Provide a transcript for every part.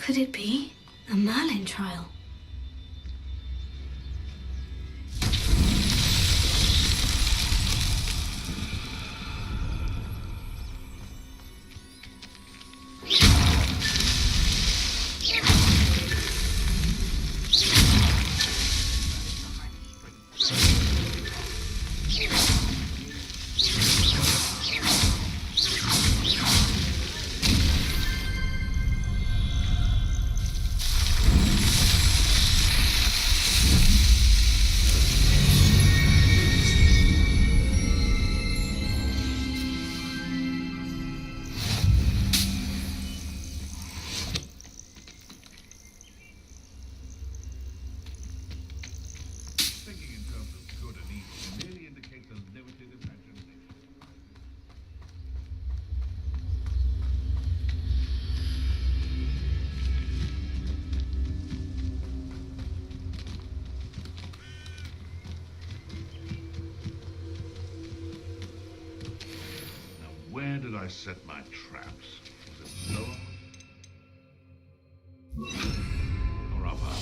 Could it be a Merlin trial? Thinking in terms of good and evil merely indicates a limited imagination. Now, where did I set my traps? Was it lower? Or upper?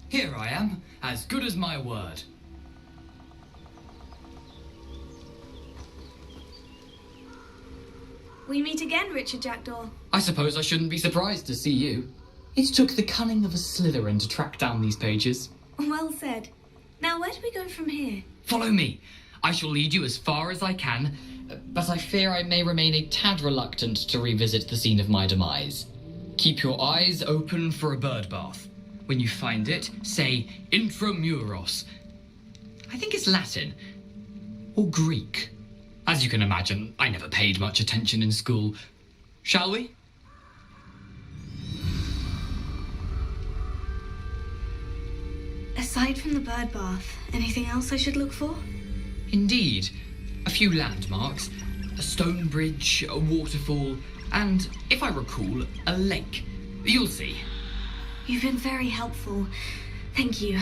Here I am, as good as my word. We meet again, Richard Jackdaw. I suppose I shouldn't be surprised to see you. It took the cunning of a Slytherin to track down these pages. Well said. Now, where do we go from here? Follow me. I shall lead you as far as I can, but I fear I may remain a tad reluctant to revisit the scene of my demise. Keep your eyes open for a bird bath. When you find it, say intramuros. I think it's Latin. Or Greek. As you can imagine, I never paid much attention in school. Shall we? Aside from the bird bath, anything else I should look for? Indeed. A few landmarks. A stone bridge, a waterfall, and, if I recall, a lake. You'll see. You've been very helpful. Thank you.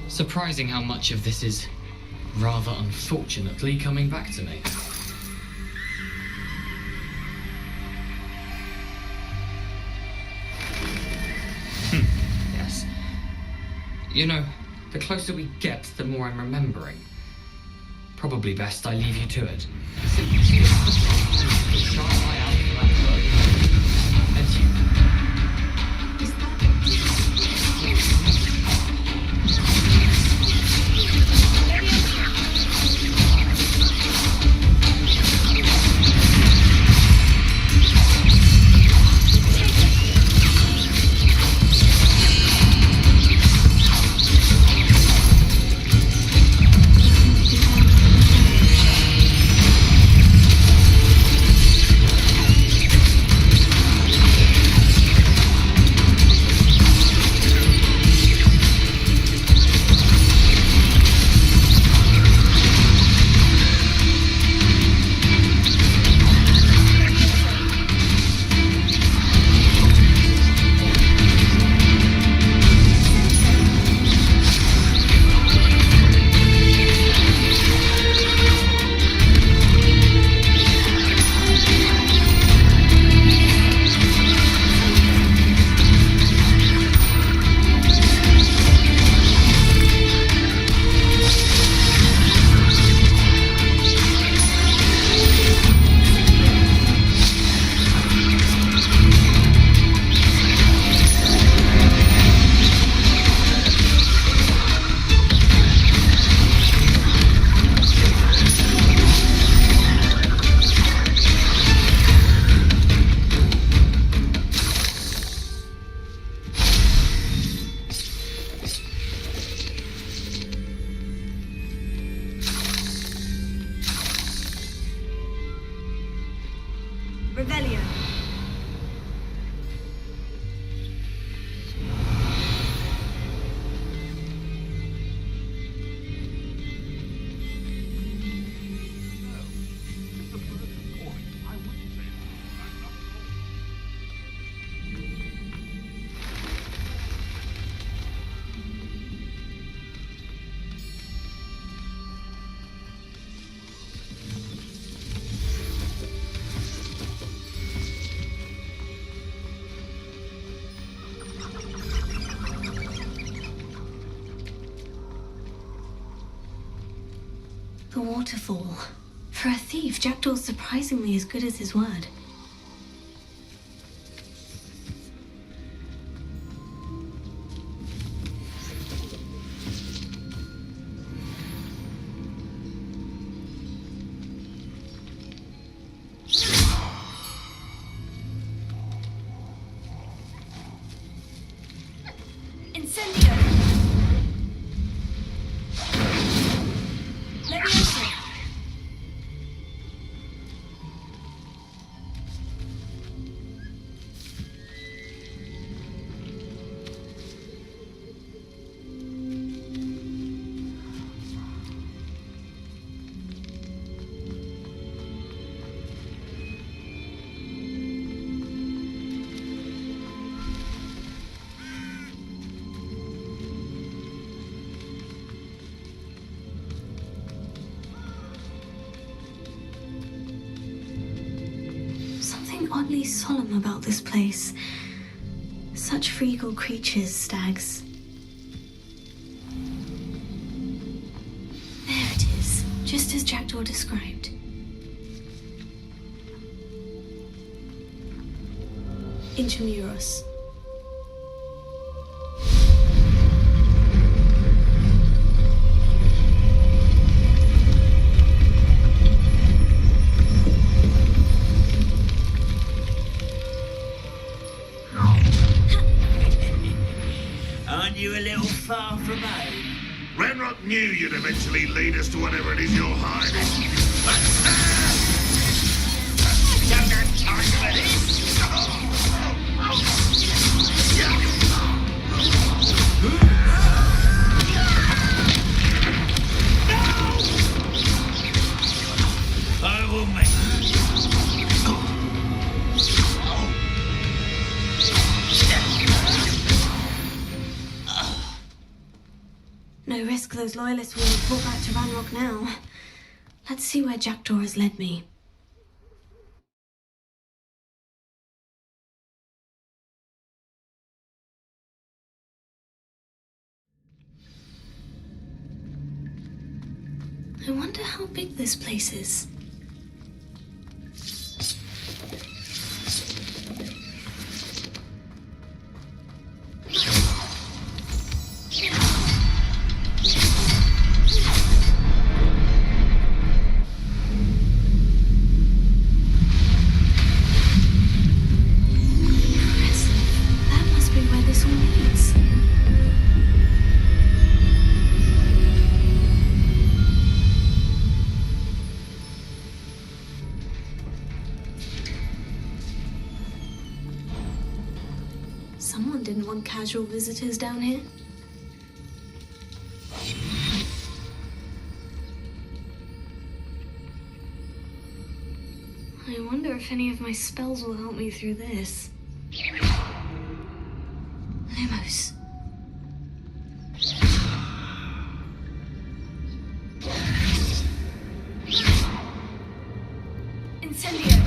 Surprising how much of this is, rather unfortunately, coming back to me. Yes. You know, the closer we get, the more I'm remembering. Probably best I leave you to it. Keep an eye out for that road. And you. The waterfall. For a thief, Jackdaw's surprisingly as good as his word. Incendio! Let me enter. Something oddly solemn about this place. Such regal creatures, stags. There it is, just as Jackdaw described. Intramuros. Aren't you a little far from home? Ranrock knew you'd eventually lead us to whatever it is you're hiding. Don't have time for this! I will make... No risk those loyalists will report back to Ranrock now. Let's see where Jackdaw has led me. I wonder how big this place is. That must be where this all leads. Someone didn't want casual visitors down here. I wonder if any of my spells will help me through this. Lumos. Incendio.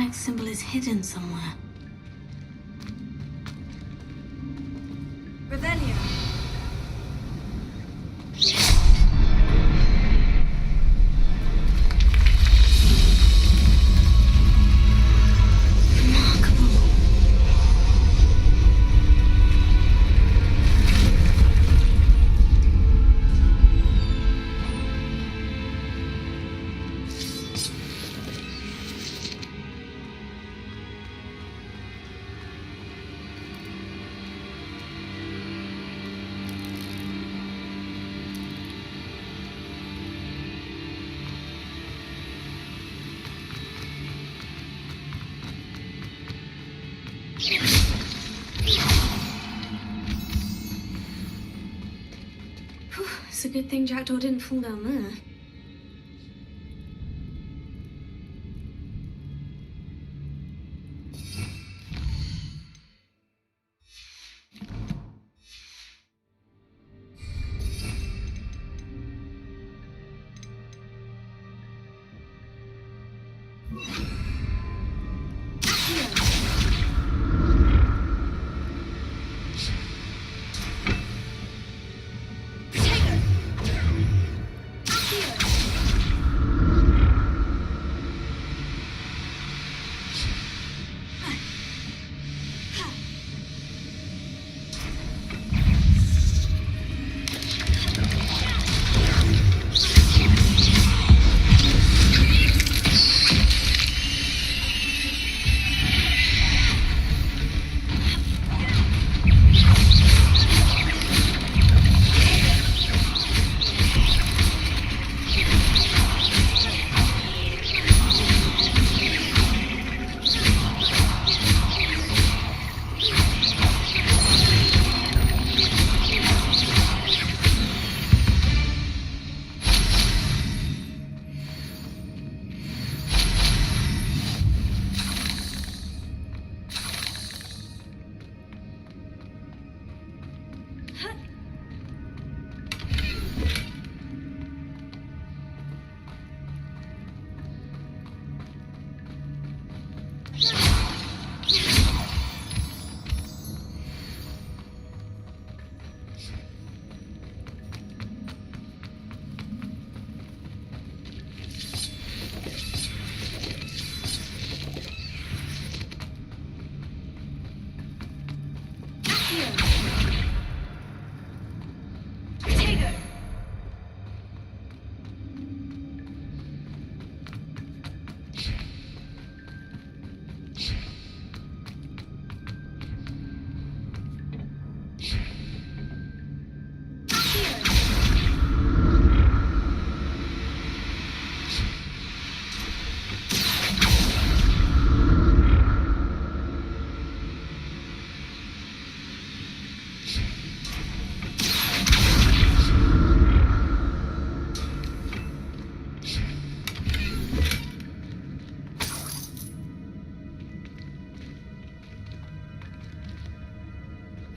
X symbol is hidden somewhere. Revelio. Remarkable. Phew, it's a good thing Jackdaw didn't fall down there.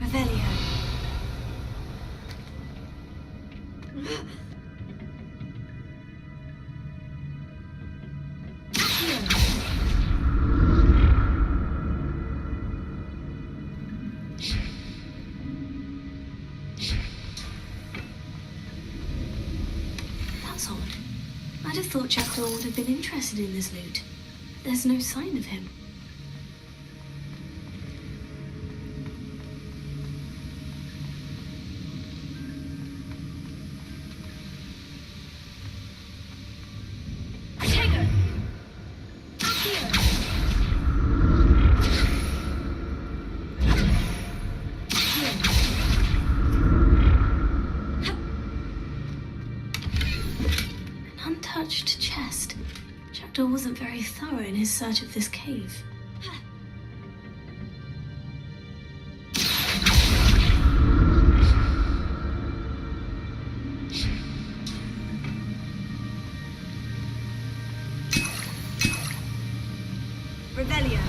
Revelio. That's odd. I'd have thought Jackdaw would have been interested in this loot. There's no sign of him. Untouched chest. Jackdaw wasn't very thorough in his search of this cave. Revelio.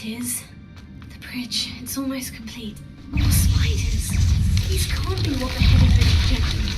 is. The bridge, it's almost complete. More spiders. These can't be what the head has been projecting.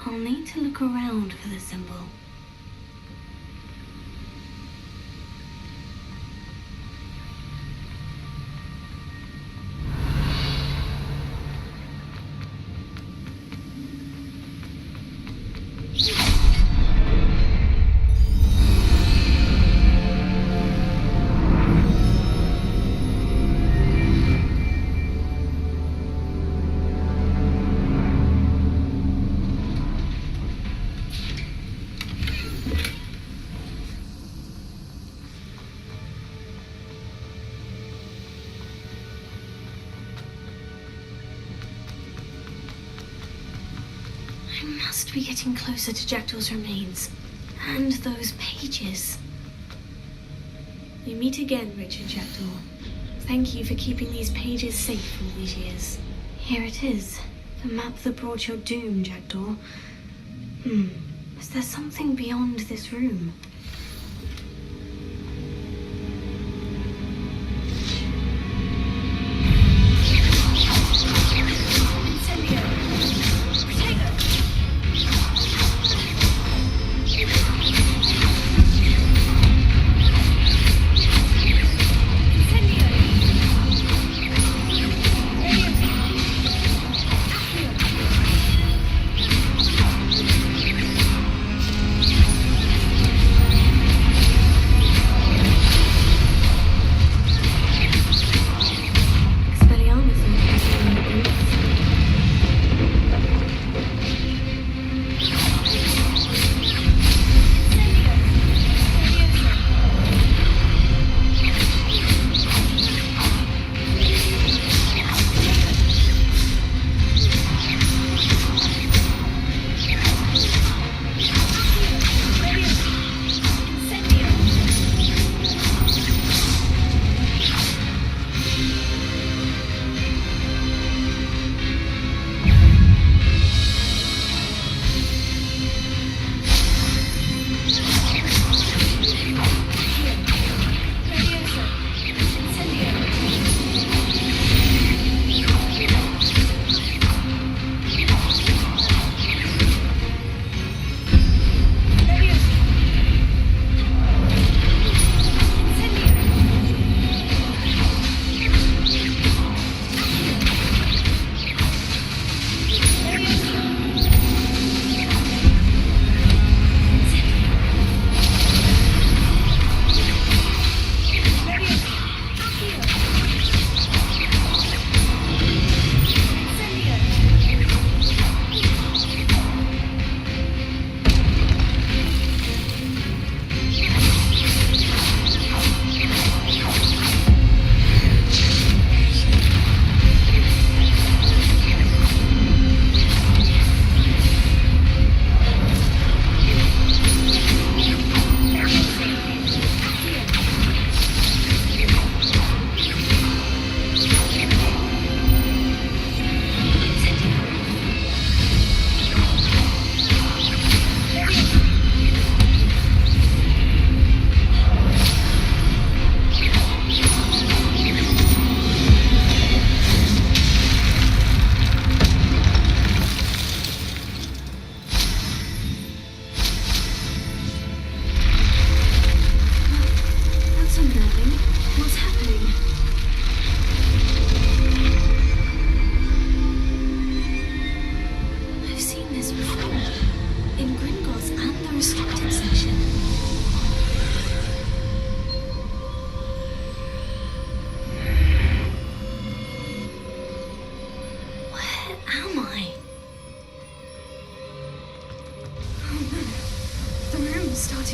I'll need to look around for the symbol. I must be getting closer to Jackdaw's remains. And those pages. We meet again, Richard Jackdaw. Thank you for keeping these pages safe all these years. Here it is. The map that brought your doom, Jackdaw. Is there something beyond this room?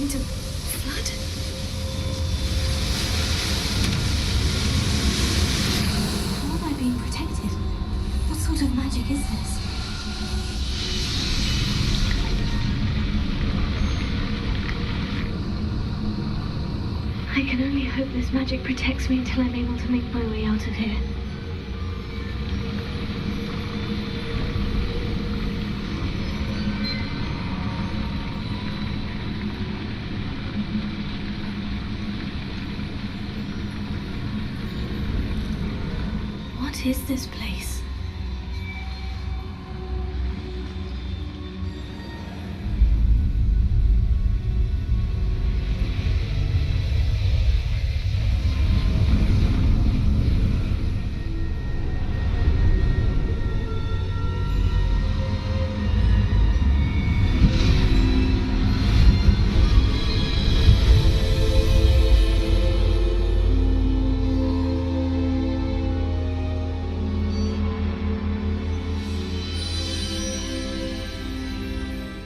starting to flood. How am I being protected? What sort of magic is this? I can only hope this magic protects me until I'm able to make my way out of here. What is this place?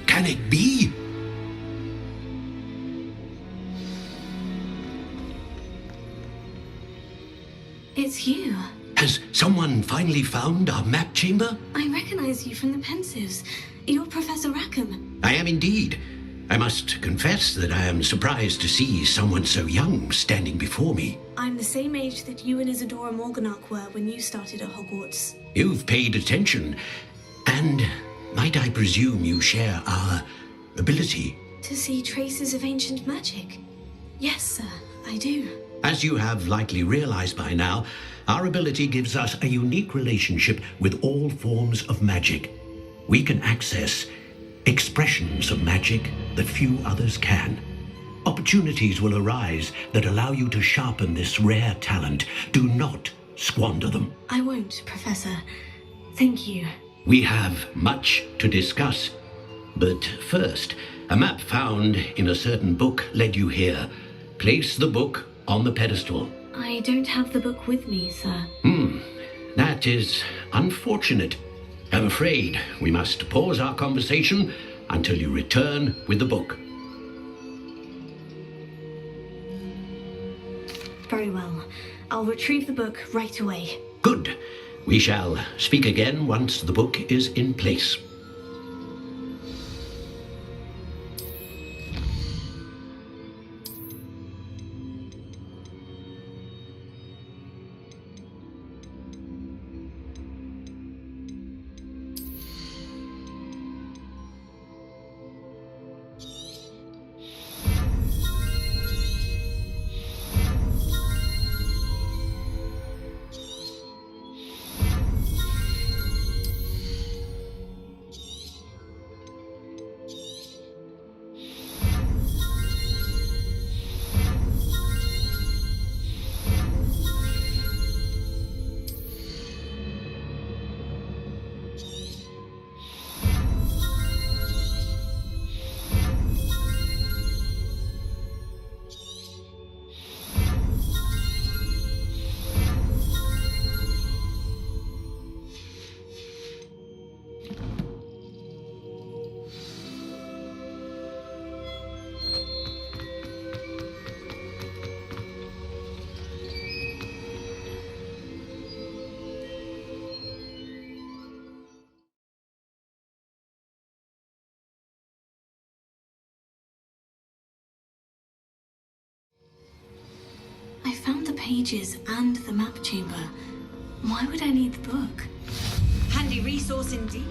Can it be? It's you. Has someone finally found our map chamber? I recognize you from the Pensives. You're Professor Rackham. I am indeed. I must confess that I am surprised to see someone so young standing before me. I'm the same age that you and Isadora Morganach were when you started at Hogwarts. You've paid attention, and might I presume you share our ability? To see traces of ancient magic? Yes, sir, I do. As you have likely realized by now, our ability gives us a unique relationship with all forms of magic. We can access expressions of magic that few others can. Opportunities will arise that allow you to sharpen this rare talent. Do not squander them. I won't, Professor. Thank you. We have much to discuss. But first, a map found in a certain book led you here. Place the book on the pedestal. I don't have the book with me, sir. That is unfortunate. I'm afraid we must pause our conversation until you return with the book. Very well. I'll retrieve the book right away. Good. We shall speak again once the book is in place. I found the pages and the map chamber. Why would I need the book? Handy resource indeed.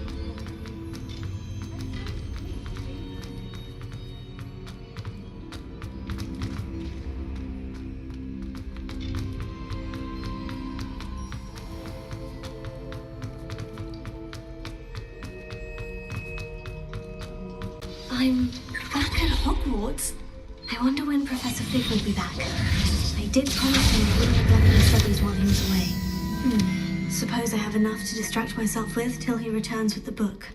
I'm back at Hogwarts. I wonder when Professor Fig will be back. I did promise him I wouldn't neglect my studies while he was away. Suppose I have enough to distract myself with till he returns with the book.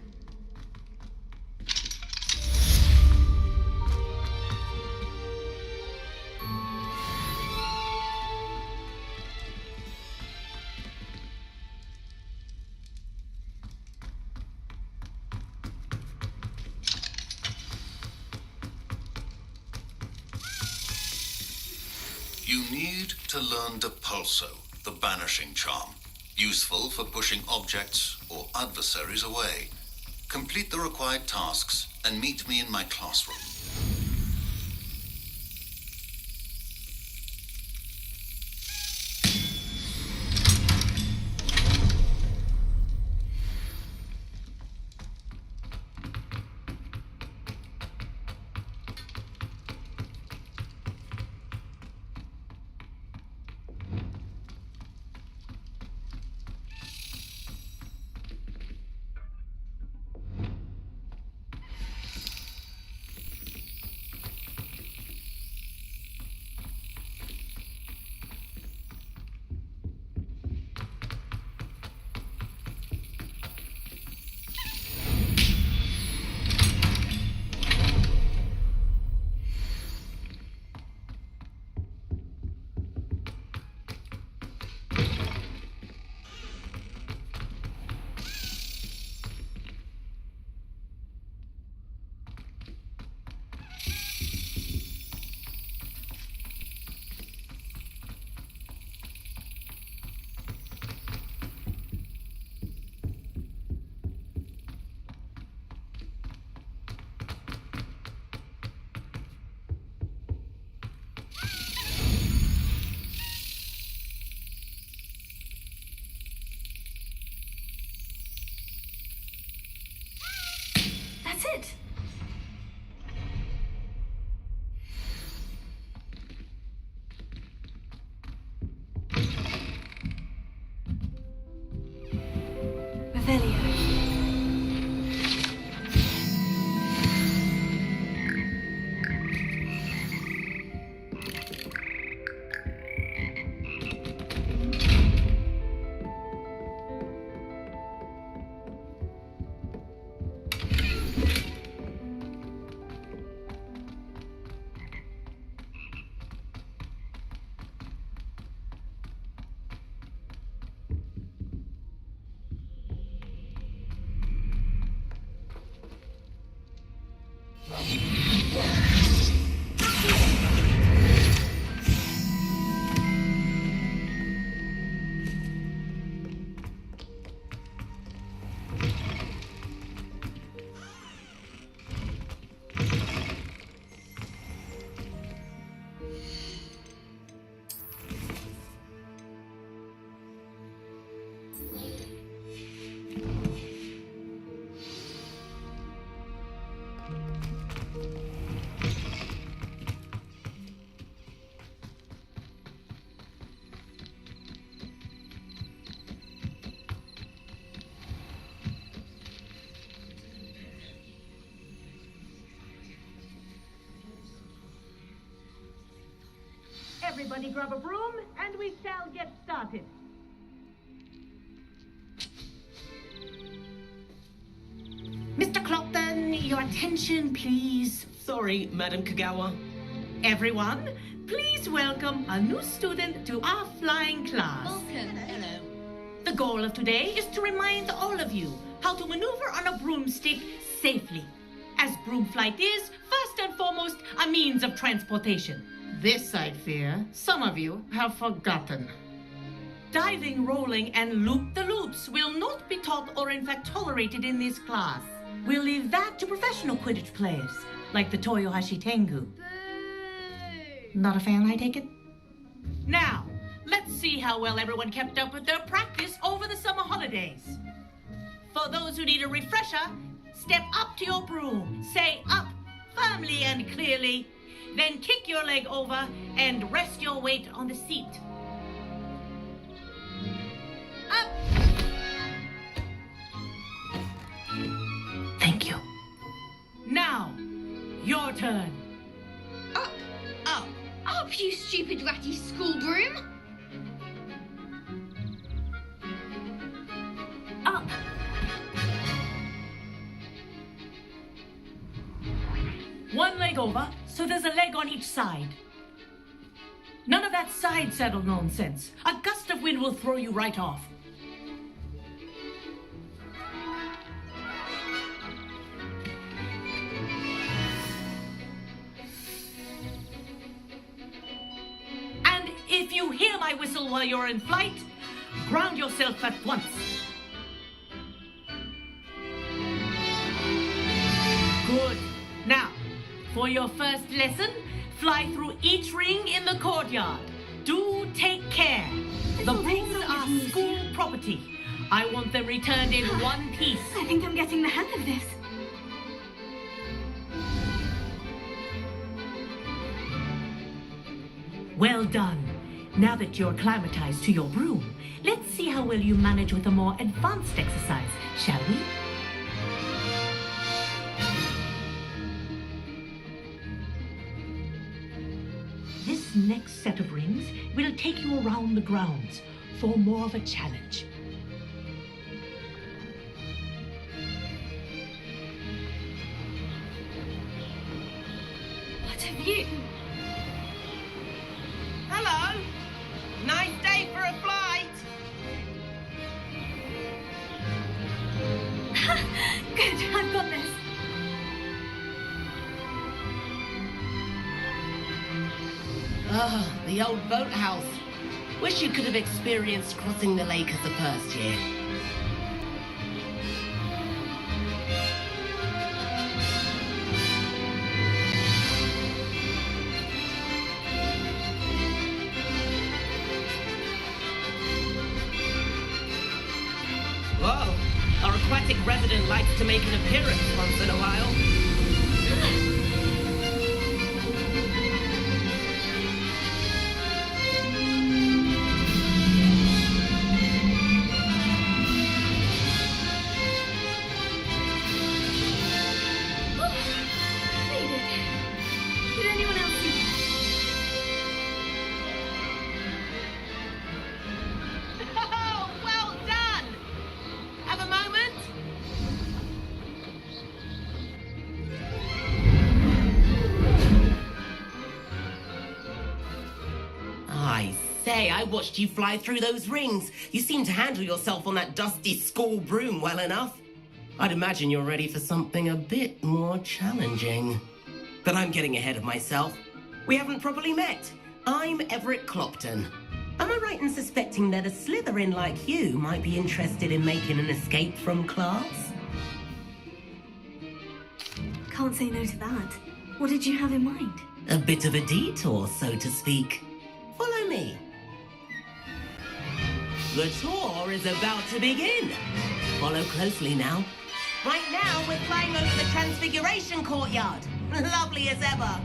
You need to learn Depulso, the banishing charm. Useful for pushing objects or adversaries away. Complete the required tasks and meet me in my classroom. That's it. Revelio. Everybody grab a broom, and we shall get started. Mr. Clopton, your attention, please. Sorry, Madam Kagawa. Everyone, please welcome a new student to our flying class. Hello. The goal of today is to remind all of you how to maneuver on a broomstick safely, as broom flight is, first and foremost, a means of transportation. This, I fear, some of you have forgotten. Diving, rolling, and loop-the-loops will not be taught or in fact tolerated in this class. We'll leave that to professional Quidditch players, like the Toyohashi Tengu. Not a fan, I take it? Now, let's see how well everyone kept up with their practice over the summer holidays. For those who need a refresher, step up to your broom, say up firmly and clearly, then kick your leg over and rest your weight on the seat. Up! Thank you. Now, your turn. Up, up, up, you stupid ratty school broom! Up! One leg over, so there's a leg on each side. None of that side saddle nonsense. A gust of wind will throw you right off. And you hear my whistle while you're in flight, ground yourself at once. Good. Now, for your first lesson, fly through each ring in the courtyard. Do take care. The rings are school property. I want them returned in one piece. I think I'm getting the hang of this. Well done. Now that you're acclimatized to your broom, let's see how well you manage with a more advanced exercise, shall we? This next set of rings will take you around the grounds for more of a challenge. What have you... Hello. Nice day for a flight. Good, I've got this. Ah, the old boathouse. Wish you could have experienced crossing the lake as a first year. Whoa, our aquatic resident likes to make an appearance once in a while. Did anyone else see that? Oh, well done! Have a moment? I say, I watched you fly through those rings. You seem to handle yourself on that dusty school broom well enough. I'd imagine you're ready for something a bit more challenging. But I'm getting ahead of myself. We haven't properly met. I'm Everett Clopton. Am I right in suspecting that a Slytherin like you might be interested in making an escape from class? Can't say no to that. What did you have in mind? A bit of a detour, so to speak. Follow me. The tour is about to begin. Follow closely now. Right now, we're flying over the Transfiguration Courtyard. Lovely as ever.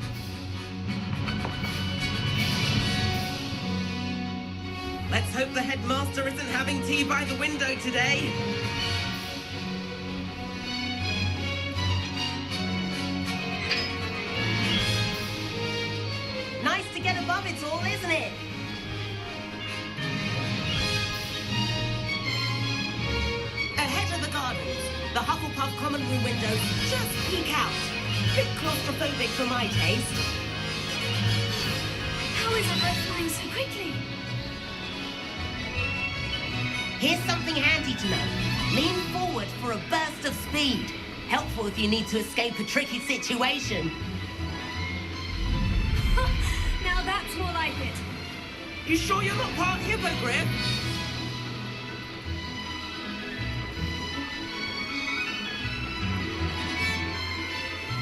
Let's hope the headmaster isn't having tea by the window today. Nice to get above it all, isn't it? Ahead of the gardens, the Hufflepuff common room windows just peek out. Bit claustrophobic for my taste. How is Everett flying so quickly? Here's something handy to know. Lean forward for a burst of speed. Helpful if you need to escape a tricky situation. Now that's more like it. You sure you're not part hippogriff?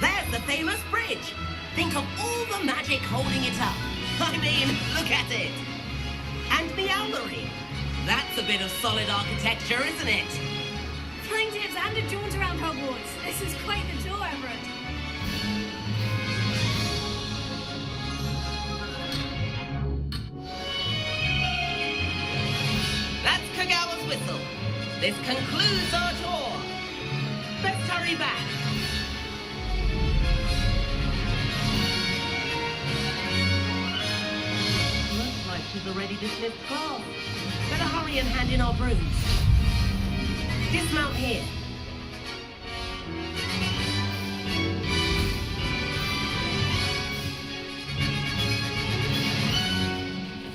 There's the famous bridge. Think of all the magic holding it up. I mean, look at it. And the owlery. That's a bit of solid architecture, isn't it? Flying tips and a jaunt around Hogwarts. This is quite the tour, Everett. That's Kagawa's whistle. This concludes our tour. Let's hurry back. Looks like she's already dismissed class. Better hurry and hand in our brooms. Dismount here.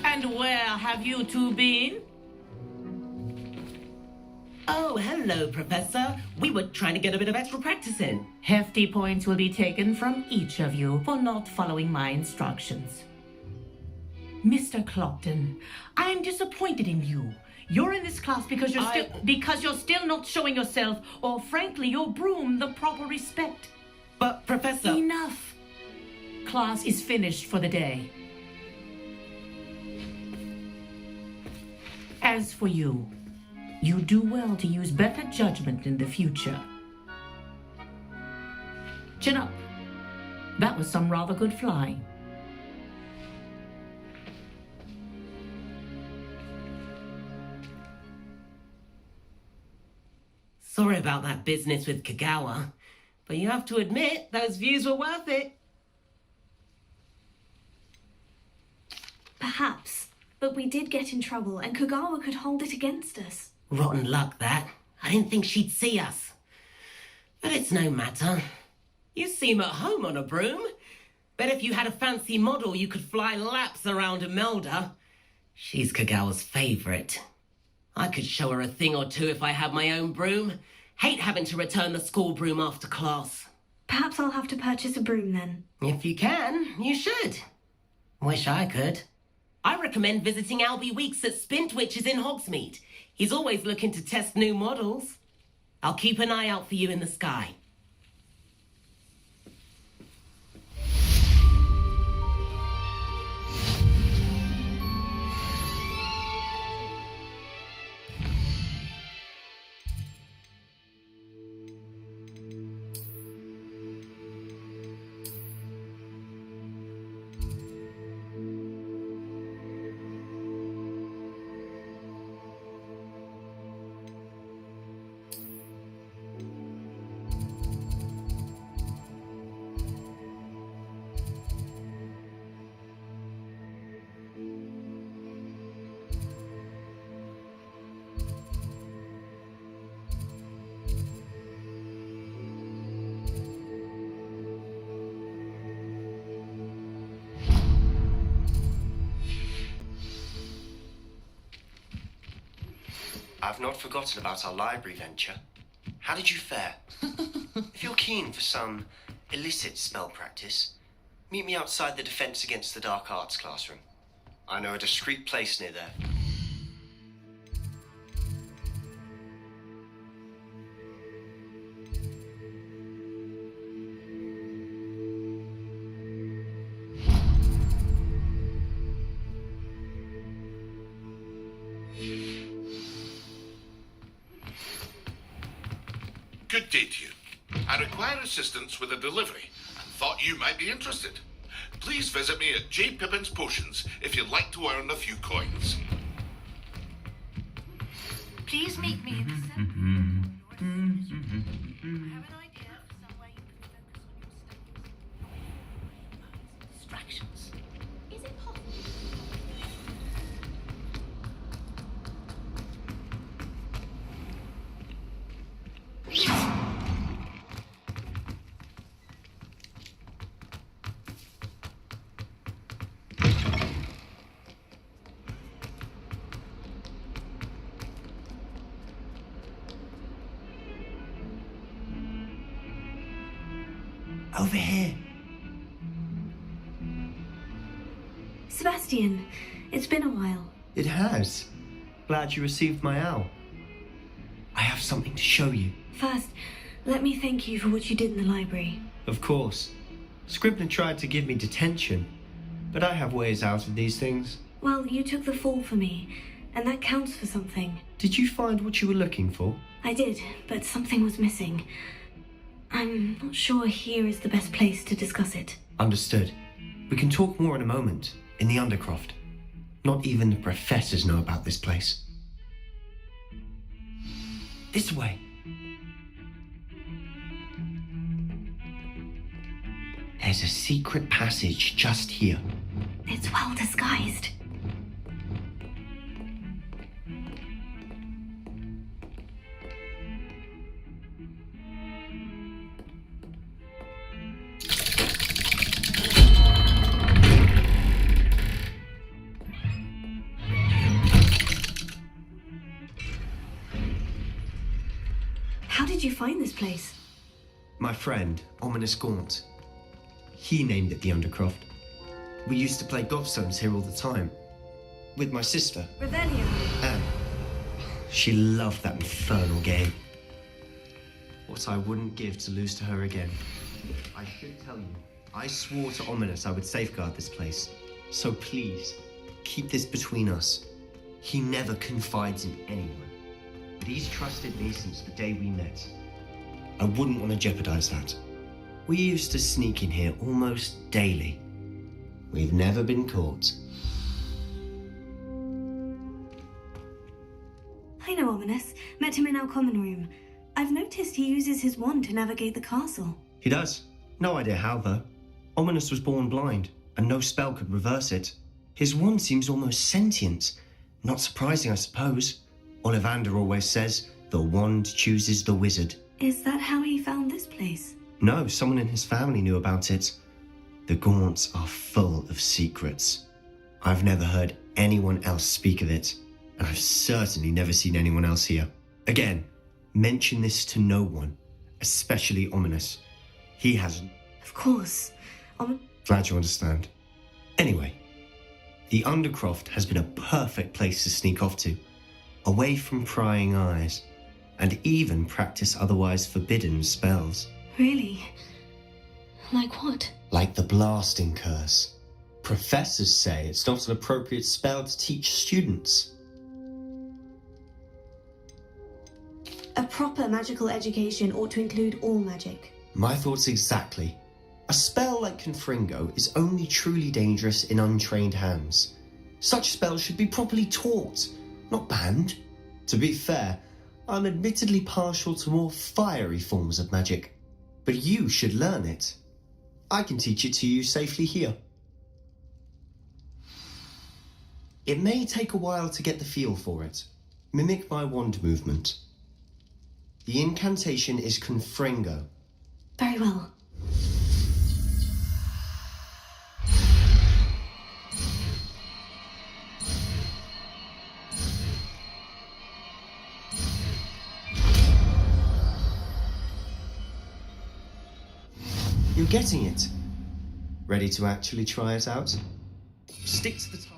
And where have you two been? Oh, hello, Professor. We were trying to get a bit of extra practice in. Hefty points will be taken from each of you for not following my instructions. Mr. Clopton, I am disappointed in you. You're in this class because you're still not showing yourself, or frankly, your broom the proper respect. But, Professor... Enough. Class is finished for the day. As for you, you do well to use better judgment in the future. Chin up. That was some rather good flying. Sorry about that business with Kagawa, but you have to admit those views were worth it. Perhaps, but we did get in trouble, and Kagawa could hold it against us. Rotten luck, that. I didn't think she'd see us. But it's no matter. You seem at home on a broom. Bet if you had a fancy model, you could fly laps around Imelda. She's Kagawa's favorite. I could show her a thing or two if I had my own broom. Hate having to return the school broom after class. Perhaps I'll have to purchase a broom then. If you can, you should. Wish I could. I recommend visiting Albie Weeks at Spintwitches in Hogsmeade. He's always looking to test new models. I'll keep an eye out for you in the sky. I've not forgotten about our library venture. How did you fare? If you're keen for some illicit spell practice, meet me outside the Defense Against the Dark Arts classroom. I know a discreet place near there. Good day to you. I require assistance with a delivery and thought you might be interested. Please visit me at J. Pippin's Potions if you'd like to earn a few coins. Please meet me in the center. I have an idea for somewhere you can focus on your studies. Distractions. Is it possible? Over here. Sebastian, it's been a while. It has. Glad you received my owl. I have something to show you. First, let me thank you for what you did in the library. Of course. Scribner tried to give me detention, but I have ways out of these things. Well, you took the fall for me, and that counts for something. Did you find what you were looking for? I did, but something was missing. I'm not sure here is the best place to discuss it. Understood. We can talk more in a moment, in the Undercroft. Not even the professors know about this place. This way. There's a secret passage just here. It's well disguised. How did you find this place? My friend, Ominous Gaunt. He named it the Undercroft. We used to play gobstones here all the time. With my sister, Revelio. Anne. She loved that infernal game. What I wouldn't give to lose to her again. I should tell you, I swore to Ominous I would safeguard this place. So please, keep this between us. He never confides in anyone. But he's trusted me since the day we met. I wouldn't want to jeopardize that. We used to sneak in here almost daily. We've never been caught. I know Ominous. Met him in our common room. I've noticed he uses his wand to navigate the castle. He does. No idea how, though. Ominous was born blind, and no spell could reverse it. His wand seems almost sentient. Not surprising, I suppose. Ollivander always says, the wand chooses the wizard. Is that how he found this place? No, someone in his family knew about it. The Gaunts are full of secrets. I've never heard anyone else speak of it, and I've certainly never seen anyone else here. Again, mention this to no one, especially Ominous. He hasn't. Of course. Glad you understand. Anyway, the Undercroft has been a perfect place to sneak off to, away from prying eyes, and even practice otherwise forbidden spells. Really? Like what? Like the blasting curse. Professors say it's not an appropriate spell to teach students. A proper magical education ought to include all magic. My thoughts exactly. A spell like Confringo is only truly dangerous in untrained hands. Such spells should be properly taught, not banned. To be fair, I'm admittedly partial to more fiery forms of magic, but you should learn it. I can teach it to you safely here. It may take a while to get the feel for it. Mimic my wand movement. The incantation is Confringo. Very well. You're getting it. Ready to actually try it out? Stick to the target.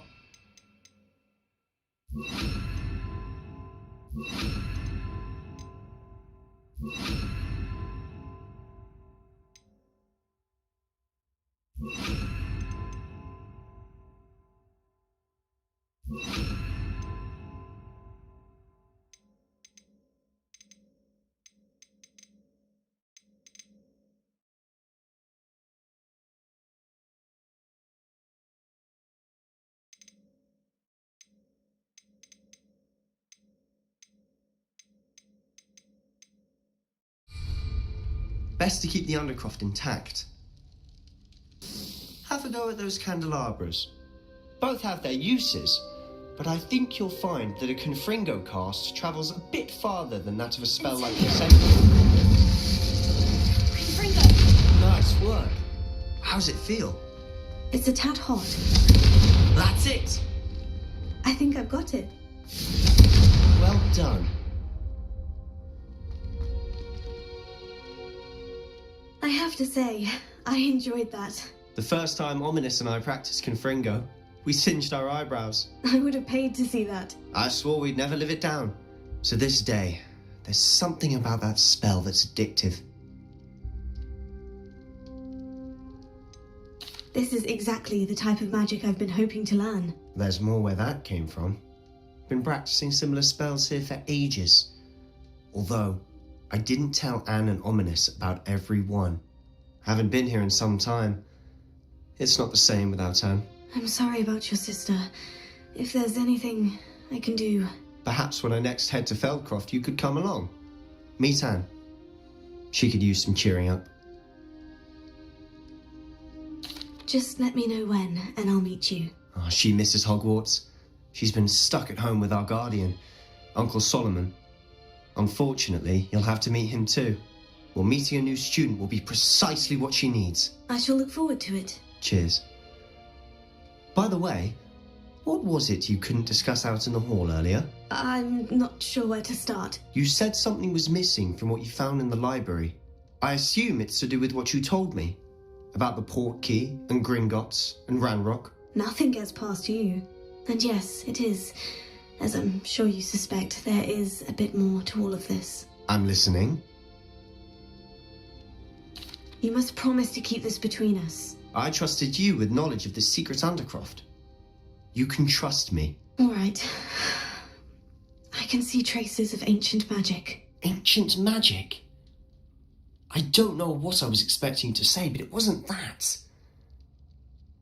Best to keep the Undercroft intact. Have a go at those candelabras. Both have their uses, but I think you'll find that a Confringo cast travels a bit farther than that of a spell like Incendio. Confringo! Nice work. How's it feel? It's a tad hot. That's it! I think I've got it. Well done. I have to say, I enjoyed that. The first time Ominous and I practiced Confringo, we singed our eyebrows. I would have paid to see that. I swore we'd never live it down. So this day, there's something about that spell that's addictive. This is exactly the type of magic I've been hoping to learn. There's more where that came from. Been practicing similar spells here for ages. Although, I didn't tell Anne and Ominous about every one. Haven't been here in some time. It's not the same without Anne. I'm sorry about your sister. If there's anything I can do... Perhaps when I next head to Feldcroft, you could come along. Meet Anne. She could use some cheering up. Just let me know when, and I'll meet you. Oh, she misses Hogwarts. She's been stuck at home with our guardian, Uncle Solomon. Unfortunately, you'll have to meet him too. Well, meeting a new student will be precisely what she needs. I shall look forward to it. Cheers. By the way, what was it you couldn't discuss out in the hall earlier? I'm not sure where to start. You said something was missing from what you found in the library. I assume it's to do with what you told me. About the Portkey and Gringotts and Ranrock? Nothing gets past you. And yes, it is, as I'm sure you suspect, there is a bit more to all of this. I'm listening. You must promise to keep this between us. I trusted you with knowledge of this secret undercroft. You can trust me. All right. I can see traces of ancient magic. Ancient magic? I don't know what I was expecting you to say, but it wasn't that.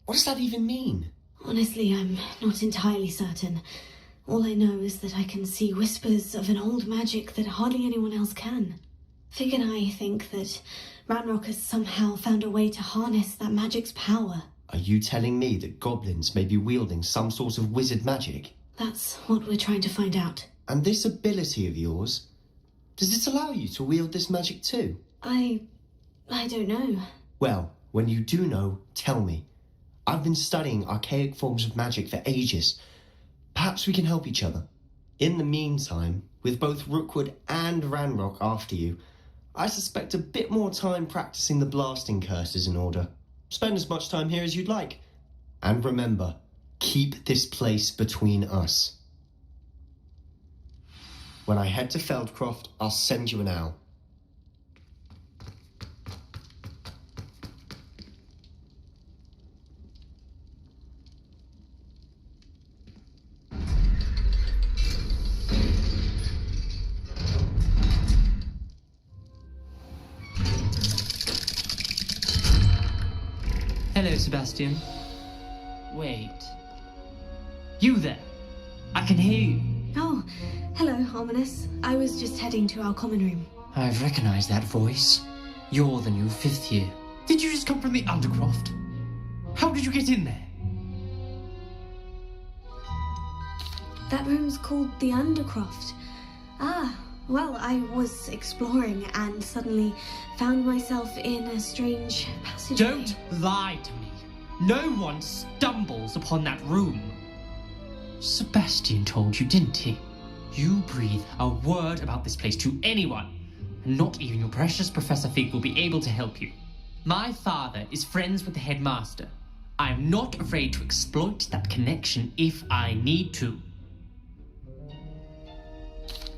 What does that even mean? Honestly, I'm not entirely certain. All I know is that I can see whispers of an old magic that hardly anyone else can. Fig and I think that Ranrock has somehow found a way to harness that magic's power. Are you telling me that goblins may be wielding some sort of wizard magic? That's what we're trying to find out. And this ability of yours, does it allow you to wield this magic too? I don't know. Well, when you do know, tell me. I've been studying archaic forms of magic for ages. Perhaps we can help each other. In the meantime, with both Rookwood and Ranrock after you, I suspect a bit more time practicing the blasting curse is in order. Spend as much time here as you'd like. And remember, keep this place between us. When I head to Feldcroft, I'll send you an owl. Hello, Sebastian. Wait. You there? I can hear you. Oh, hello, Ominous. I was just heading to our common room. I've recognized that voice. You're the new 5th year. Did you just come from the Undercroft? How did you get in there? That room's called the Undercroft. Ah, well, I was exploring and suddenly found myself in a strange passage. Don't lie to me. No one stumbles upon that room. Sebastian told you, didn't he? You breathe a word about this place to anyone, and not even your precious Professor Fig will be able to help you. My father is friends with the headmaster. I am not afraid to exploit that connection if I need to.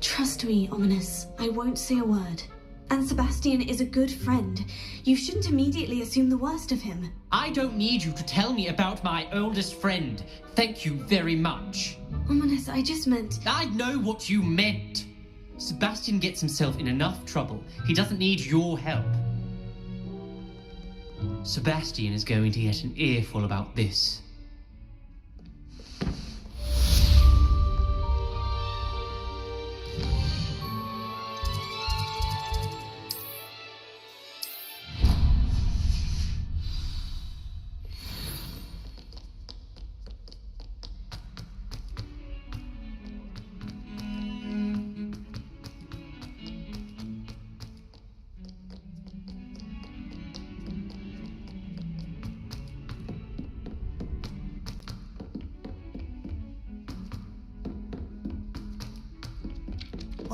Trust me, Ominous. I won't say a word. And Sebastian is a good friend. You shouldn't immediately assume the worst of him. I don't need you to tell me about my oldest friend. Thank you very much. Ominous, I just meant... I know what you meant. Sebastian gets himself in enough trouble. He doesn't need your help. Sebastian is going to get an earful about this.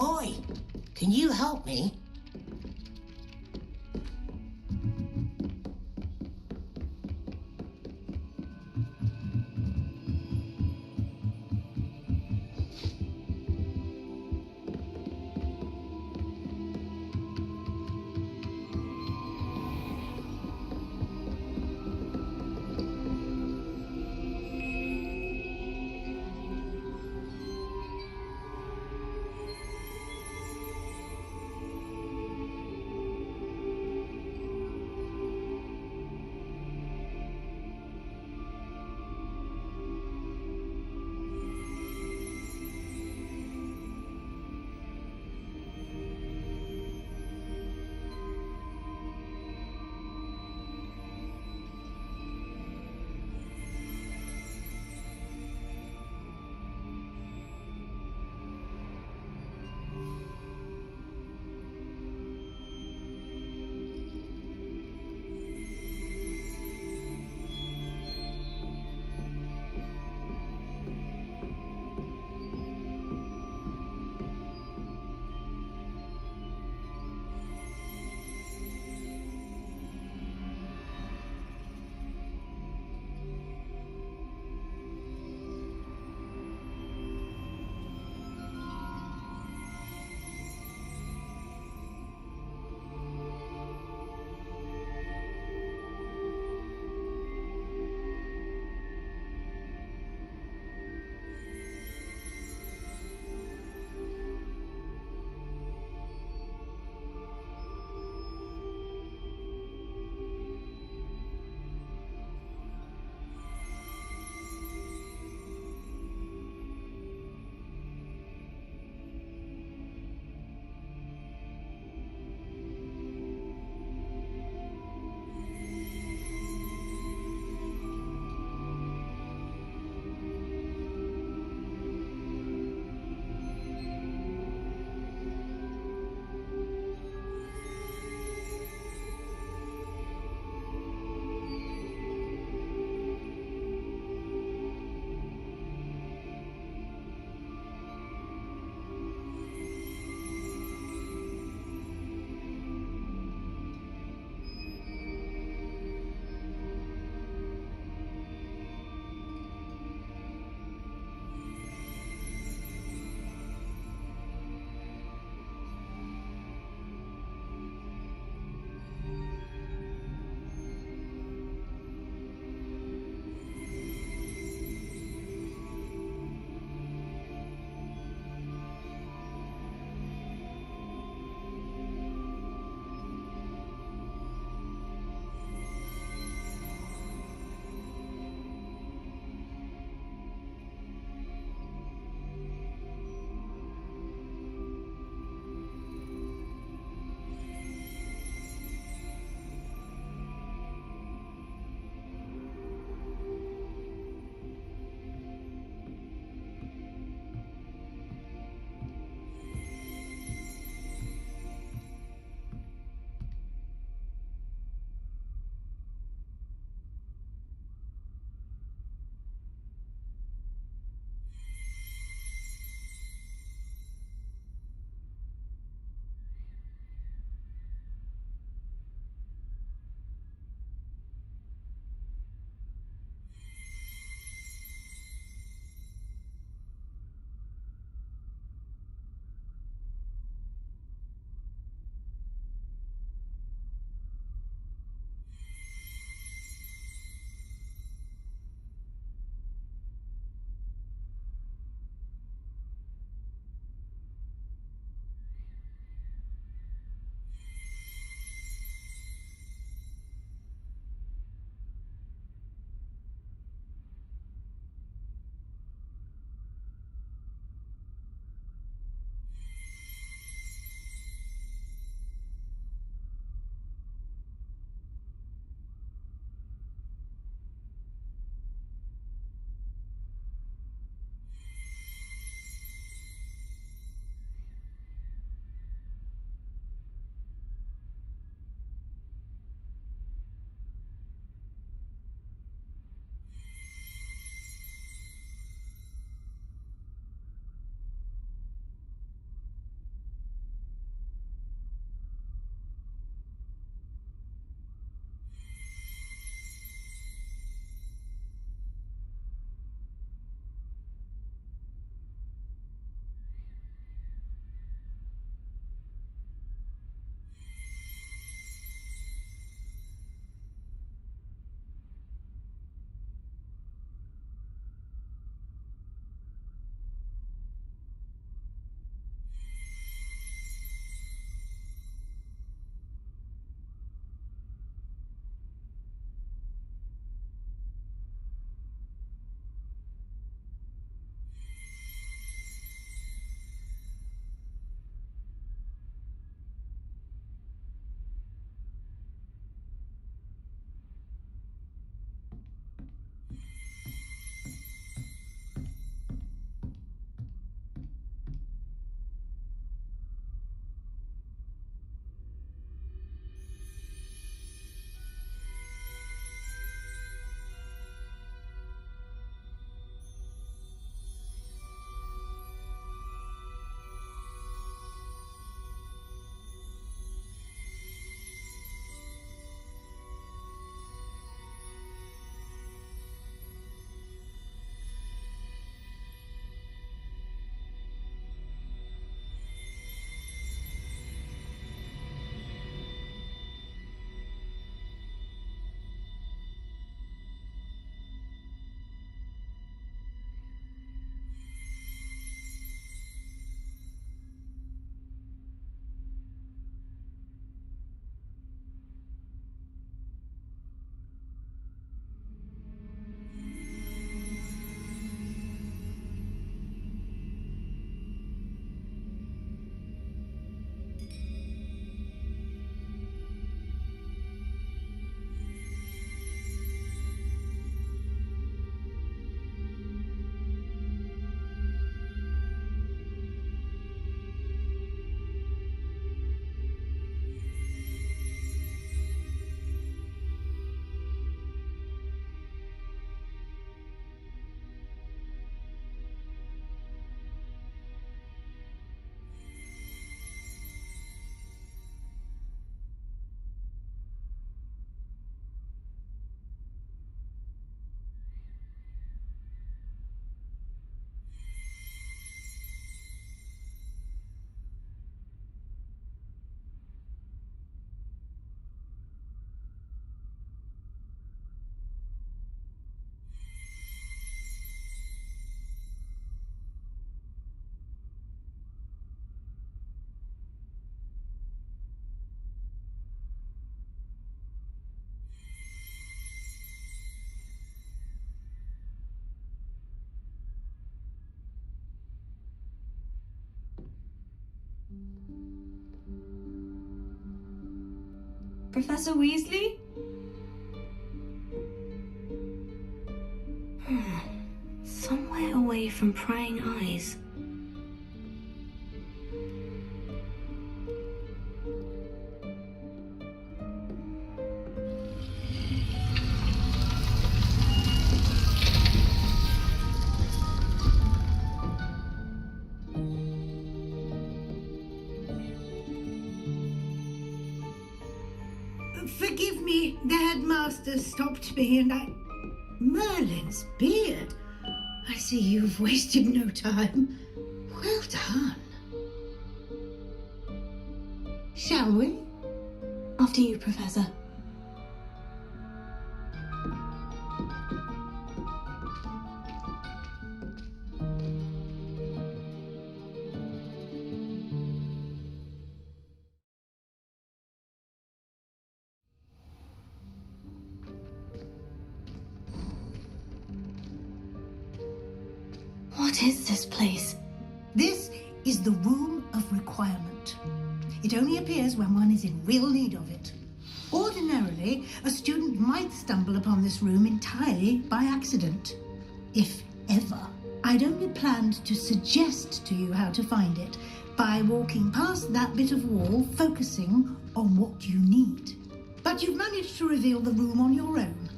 Oi, can you help me? Professor Weasley? Somewhere away from prying eyes. Forgive me, the headmaster stopped me and I... Merlin's beard. I see you've wasted no time. Well done. Shall we? After you, Professor. What is this place? This is the Room of Requirement. It only appears when one is in real need of it. Ordinarily, a student might stumble upon this room entirely by accident. If ever. I'd only planned to suggest to you how to find it by walking past that bit of wall, focusing on what you need. But you've managed to reveal the room on your own.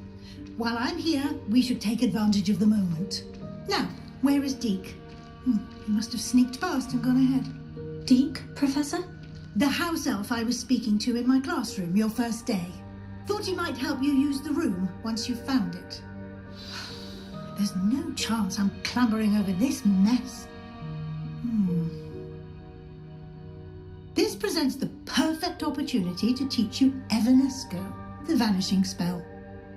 While I'm here, we should take advantage of the moment. Now, where is Deke? He must have sneaked past and gone ahead. Deke, Professor? The house elf I was speaking to in my classroom your first day. Thought he might help you use the room once you've found it. There's no chance I'm clambering over this mess. This presents the perfect opportunity to teach you Evanesco, the vanishing spell.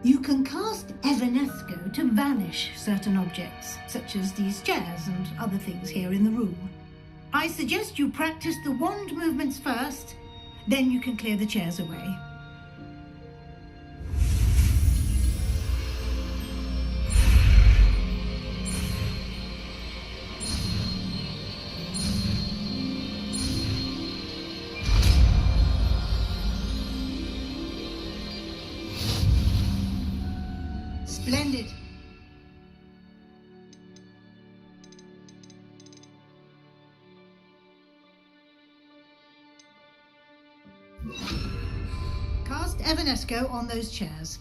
You can cast Evanesco to vanish certain objects, such as these chairs and other things here in the room. I suggest you practice the wand movements first, then you can clear the chairs away. Splendid. Cast Evanesco on those chairs.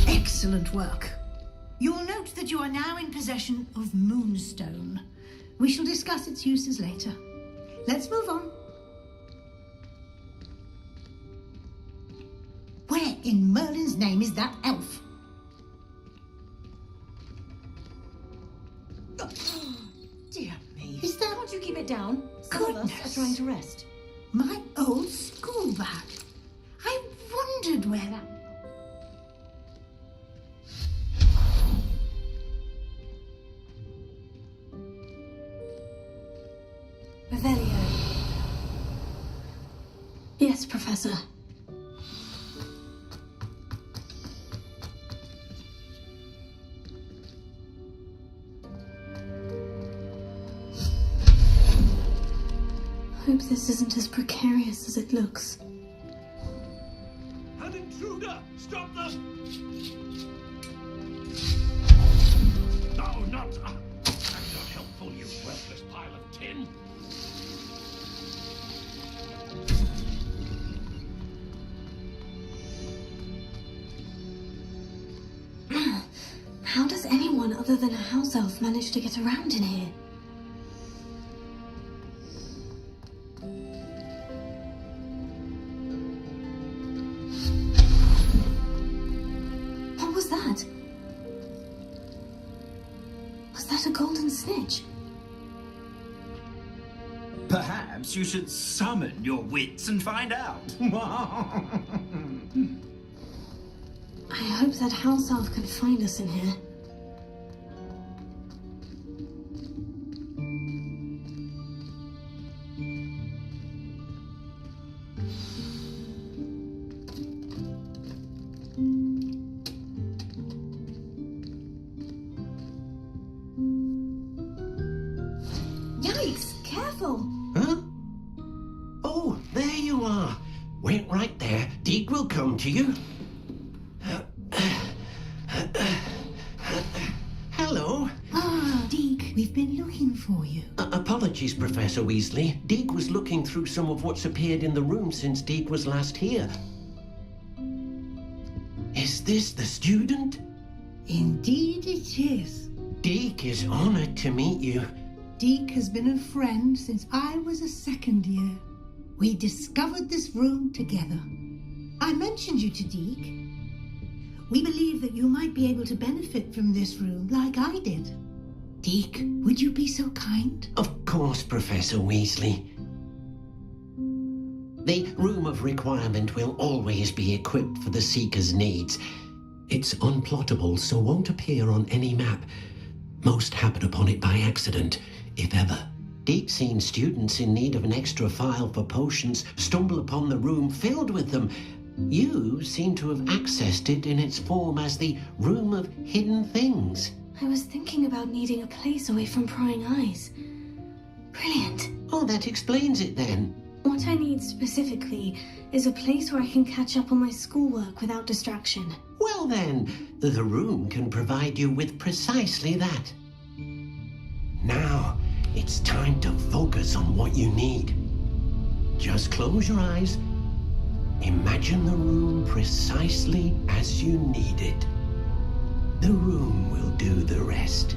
Excellent work. You'll note that you are now in possession of Moonstone. We shall discuss its uses later. Let's move on. Where in Merlin's name is that elf? Dear me. Is that what you keep it down? Some of us are trying to rest. My old school bag. I wondered where that... Revelio. Yes, Professor. Hope this isn't as precarious as it looks. An intruder! Stop them! No, not... That's not helpful, you worthless pile of tin. How does anyone other than a house elf manage to get around in here? What was that? Was that a golden snitch? Perhaps you should summon your wits and find out. I hope that house elf can find us in here. Oh, there you are. Wait right there. Deke will come to you. Hello. Ah, Deke, we've been looking for you. Apologies, Professor Weasley. Deke was looking through some of what's appeared in the room since Deke was last here. Is this the student? Indeed it is. Deke is honored to meet you. Deke has been a friend since I was a second year. We discovered this room together. I mentioned you to Deke. We believe that you might be able to benefit from this room like I did. Deke, would you be so kind? Of course, Professor Weasley. The Room of Requirement will always be equipped for the Seeker's needs. It's unplottable, so won't appear on any map. Most happen upon it by accident, if ever. Deke's seen students in need of an extra file for potions stumble upon the room filled with them. You seem to have accessed it in its form as the Room of Hidden Things. I was thinking about needing a place away from prying eyes. Brilliant. Oh, that explains it then. What I need specifically is a place where I can catch up on my schoolwork without distraction. Well then, the room can provide you with precisely that. Now, it's time to focus on what you need. Just close your eyes. Imagine the room precisely as you need it. The room will do the rest.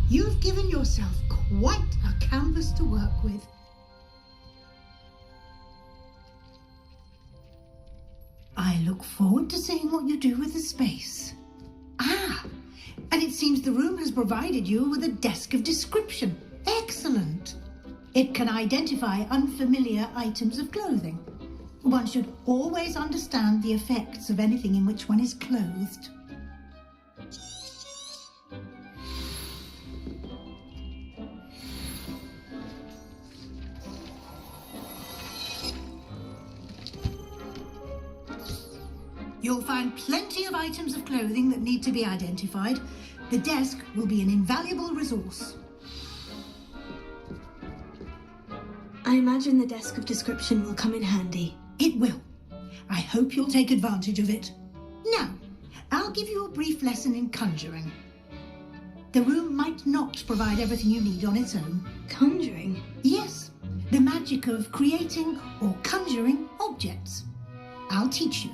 You've given yourself quite a canvas to work with. I look forward to seeing what you do with the space. Ah, and it seems the room has provided you with a desk of description. Excellent. It can identify unfamiliar items of clothing. One should always understand the effects of anything in which one is clothed. You'll find plenty of items of clothing that need to be identified. The desk will be an invaluable resource. I imagine the desk of description will come in handy. It will. I hope you'll take advantage of it. Now, I'll give you a brief lesson in conjuring. The room might not provide everything you need on its own. Conjuring? Yes, the magic of creating or conjuring objects. I'll teach you.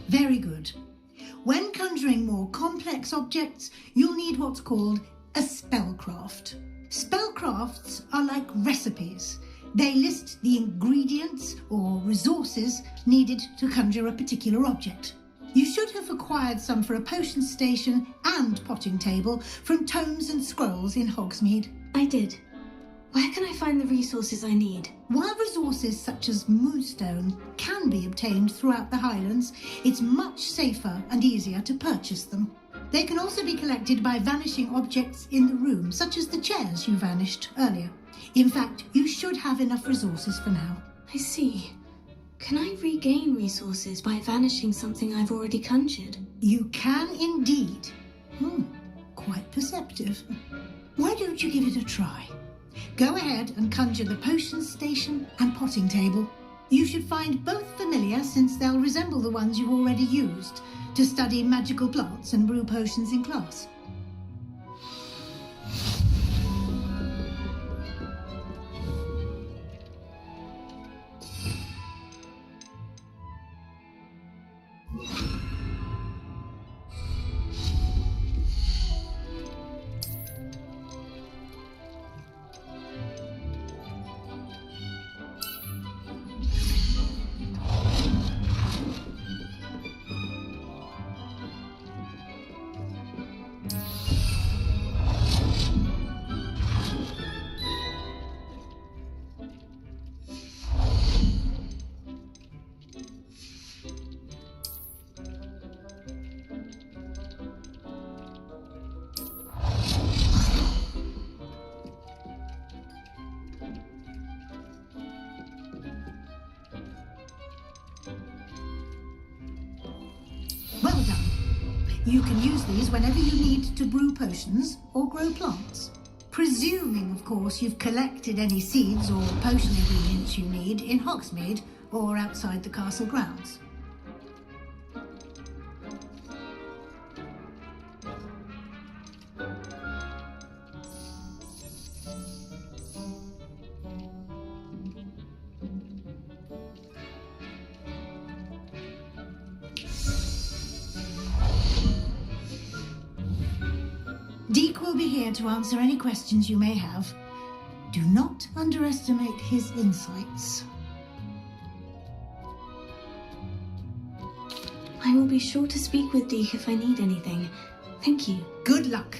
Very good. When conjuring more complex objects, you'll need what's called a spellcraft. Spellcrafts are like recipes. They list the ingredients or resources needed to conjure a particular object. You should have acquired some for a potion station and potting table from tomes and scrolls in Hogsmeade. I did. Where can I find the resources I need? While resources such as moonstone can be obtained throughout the Highlands, it's much safer and easier to purchase them. They can also be collected by vanishing objects in the room, such as the chairs you vanished earlier. In fact, you should have enough resources for now. I see. Can I regain resources by vanishing something I've already conjured? You can indeed. Quite perceptive. Why don't you give it a try? Go ahead and conjure the potion station and potting table. You should find both familiar, since they'll resemble the ones you've already used to study magical plants and brew potions in class. Well done. You can use these whenever you need to brew potions or grow plants. Presuming, of course, you've collected any seeds or potion ingredients you need in Hogsmeade or outside the castle grounds. Deke will be here to answer any questions you may have. Do not underestimate his insights. I will be sure to speak with Deke if I need anything. Thank you. Good luck.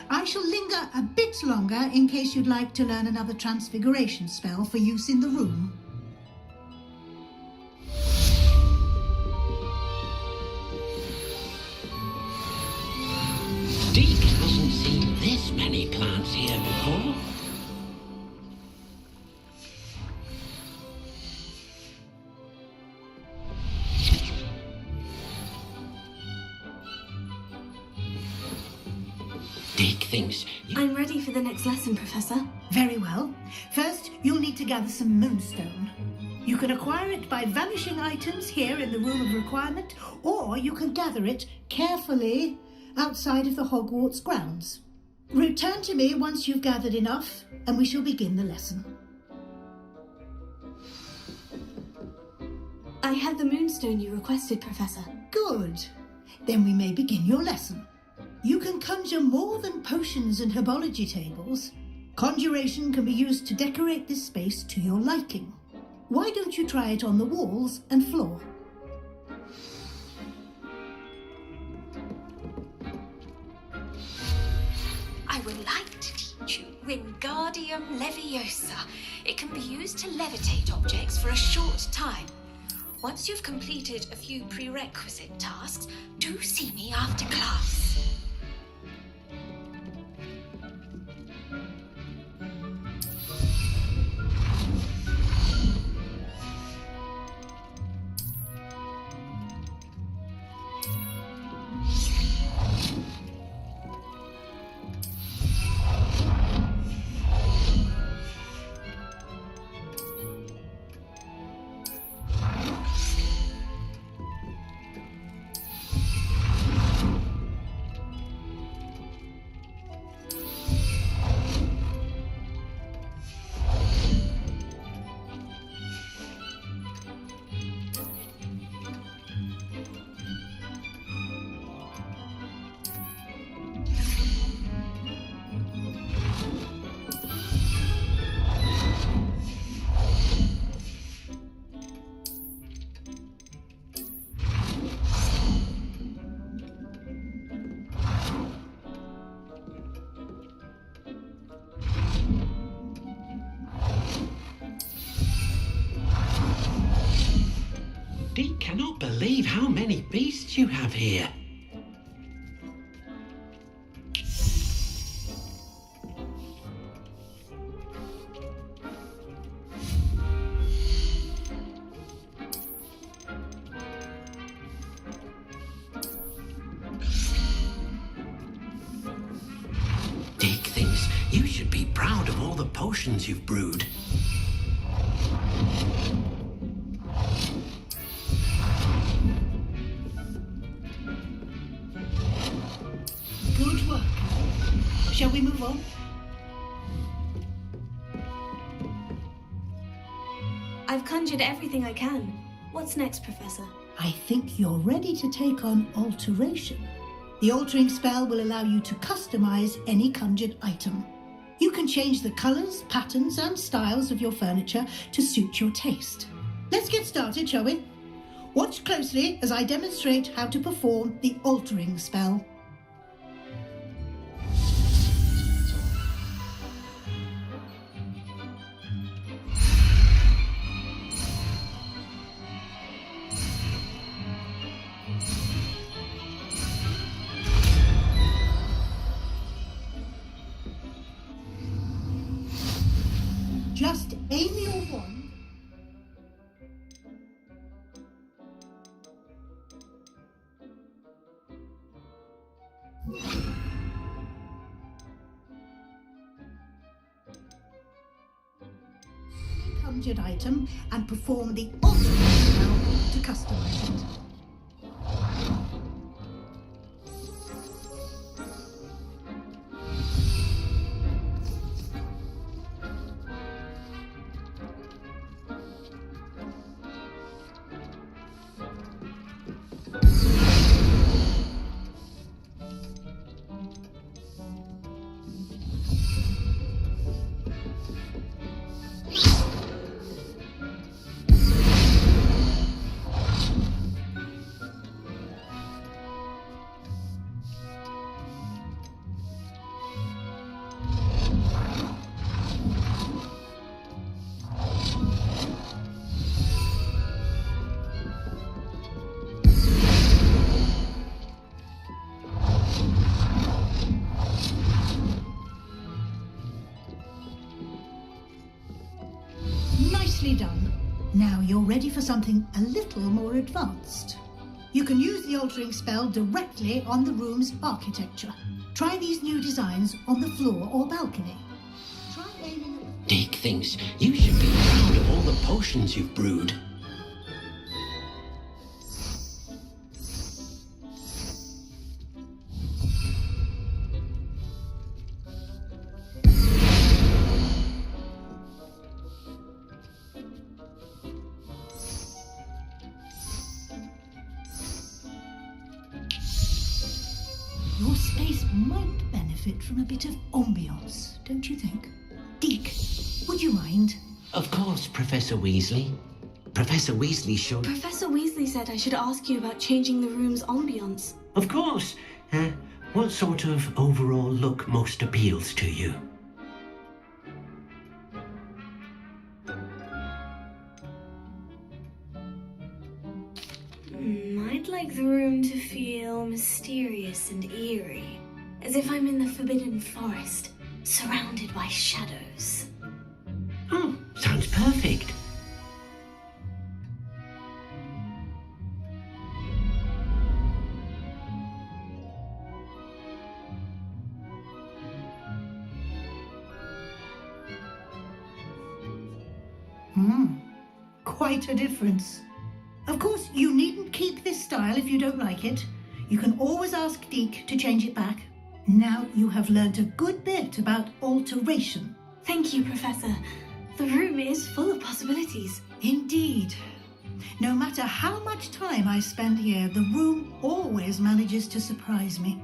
I shall linger a bit longer in case you'd like to learn another transfiguration spell for use in the room. Deke hasn't seen this many plants here before. Deke thinks... I'm ready for the next lesson, Professor. Very well. First, you'll need to gather some moonstone. You can acquire it by vanishing items here in the Room of Requirement, or you can gather it carefully outside of the Hogwarts grounds. Return to me once you've gathered enough, and we shall begin the lesson. I had the moonstone you requested, Professor. Good. Then we may begin your lesson. You can conjure more than potions and herbology tables. Conjuration can be used to decorate this space to your liking. Why don't you try it on the walls and floor? I would like to teach you Wingardium Leviosa. It can be used to levitate objects for a short time. Once you've completed a few prerequisite tasks, do see me after class. Deke cannot believe how many beasts you have here. Deke thinks you should be proud of all the potions you've brewed. Good work. Shall we move on? I've conjured everything I can. What's next, Professor? I think you're ready to take on alteration. The altering spell will allow you to customize any conjured item. You can change the colors, patterns, and styles of your furniture to suit your taste. Let's get started, shall we? Watch closely as I demonstrate how to perform the altering spell. Just aim your wand. Conjured item and perform the altering spell to customize it. Nicely done. Now you're ready for something a little more advanced. You can use the altering spell directly on the room's architecture. Try these new designs on the floor or balcony. Try aiming at... Dick thinks you should be proud of all the potions you've brewed. Your space might benefit from a bit of ambiance, don't you think? Deke, would you mind? Of course, Professor Weasley. Professor Weasley should... Professor Weasley said I should ask you about changing the room's ambience. Of course. What sort of overall look most appeals to you? I'd like the room to feel mysterious and eerie, as if I'm in the Forbidden Forest, surrounded by shadows. Oh, sounds perfect. Quite a difference. Of course, you needn't keep this style if you don't like it. You can always ask Deke to change it back. Now you have learnt a good bit about alteration. Thank you, Professor. The room is full of possibilities. Indeed. No matter how much time I spend here, the room always manages to surprise me.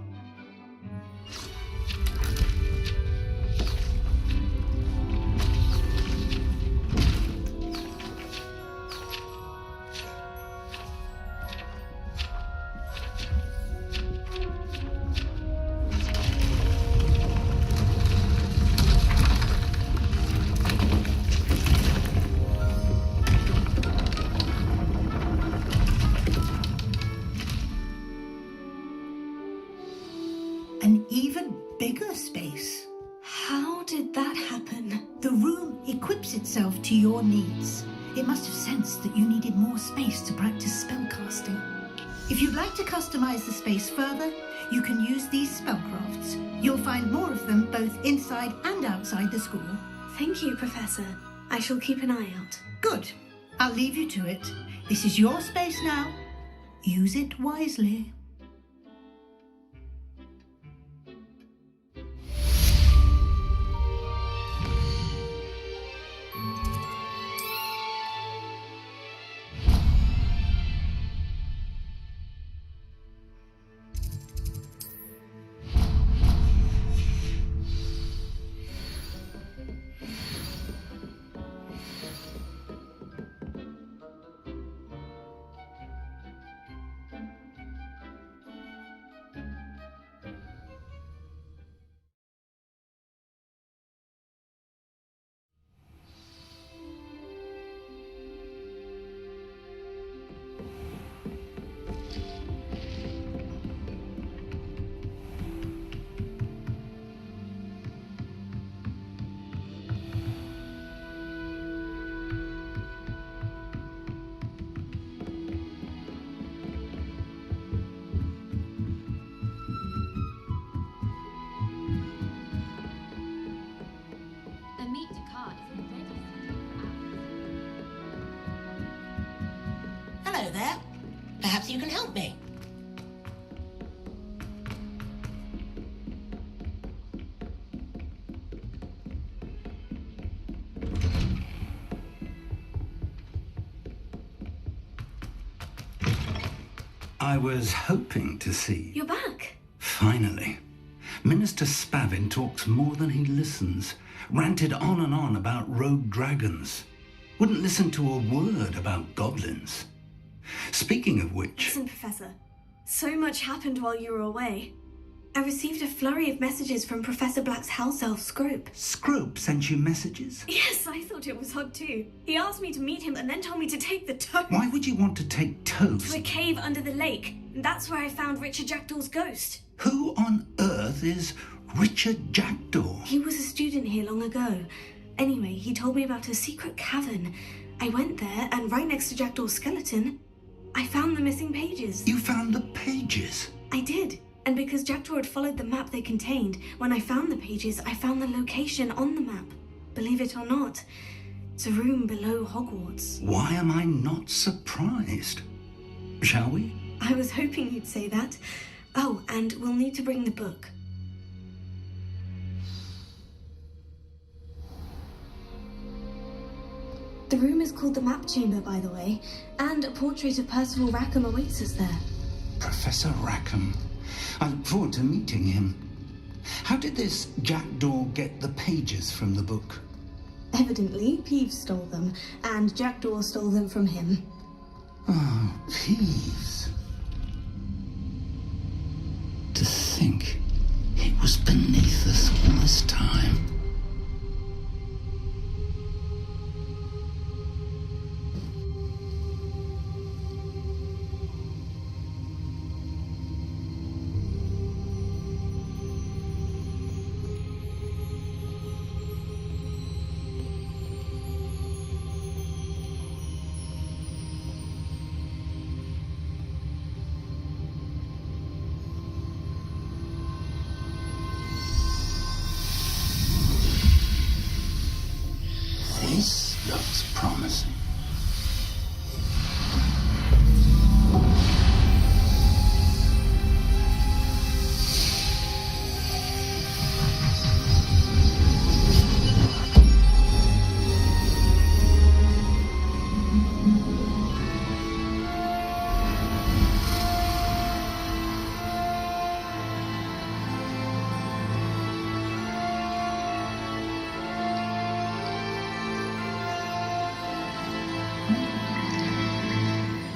An even bigger space. How did that happen? The room equips itself to your needs. It must have sensed that you needed more space to practice spellcasting. If you'd like to customize the space further, you can use these spellcrafts. You'll find more of them both inside and outside the school. Thank you, Professor. I shall keep an eye out. Good. I'll leave you to it. This is your space now. Use it wisely. you can help me. I was hoping to see. You're back. Finally. Minister Spavin talks more than he listens. Ranted on and on about rogue dragons. Wouldn't listen to a word about goblins. Speaking of which... Listen, Professor. So much happened while you were away. I received a flurry of messages from Professor Black's house elf, Scrope. Scrope sent you messages? Yes, I thought it was odd too. He asked me to meet him and then told me to take the toast. Why would you want to take toast? To a cave under the lake. And that's where I found Richard Jackdaw's ghost. Who on earth is Richard Jackdaw? He was a student here long ago. Anyway, he told me about a secret cavern. I went there, and right next to Jackdaw's skeleton, I found the missing pages. You found the pages? I did. And because Jackdaw had followed the map they contained, when I found the pages, I found the location on the map. Believe it or not, it's a room below Hogwarts. Why am I not surprised? Shall we? I was hoping you'd say that. Oh, and we'll need to bring the book. The room is called the Map Chamber, by the way, and a portrait of Percival Rackham awaits us there. Professor Rackham. I look forward to meeting him. How did this Jackdaw get the pages from the book? Evidently, Peeves stole them, and Jackdaw stole them from him. Oh, Peeves. To think it was beneath us all this time. This looks promising.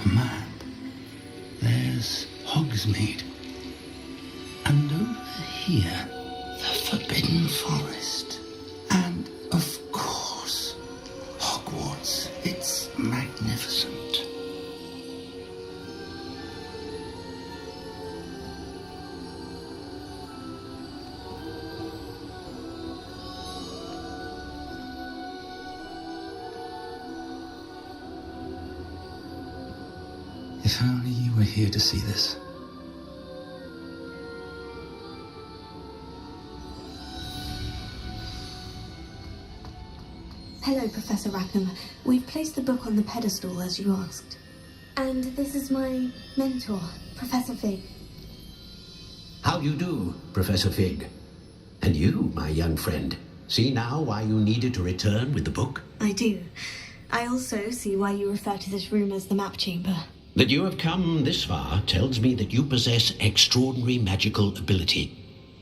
Map. There's Hogsmeade. And over here, the Forbidden Forest. And, of course, Hogwarts. It's magnificent. If only you were here to see this. Hello, Professor Rackham. We've placed the book on the pedestal, as you asked. And this is my mentor, Professor Fig. How do you do, Professor Fig? And you, my young friend, see now why you needed to return with the book? I do. I also see why you refer to this room as the Map Chamber. That you have come this far tells me that you possess extraordinary magical ability,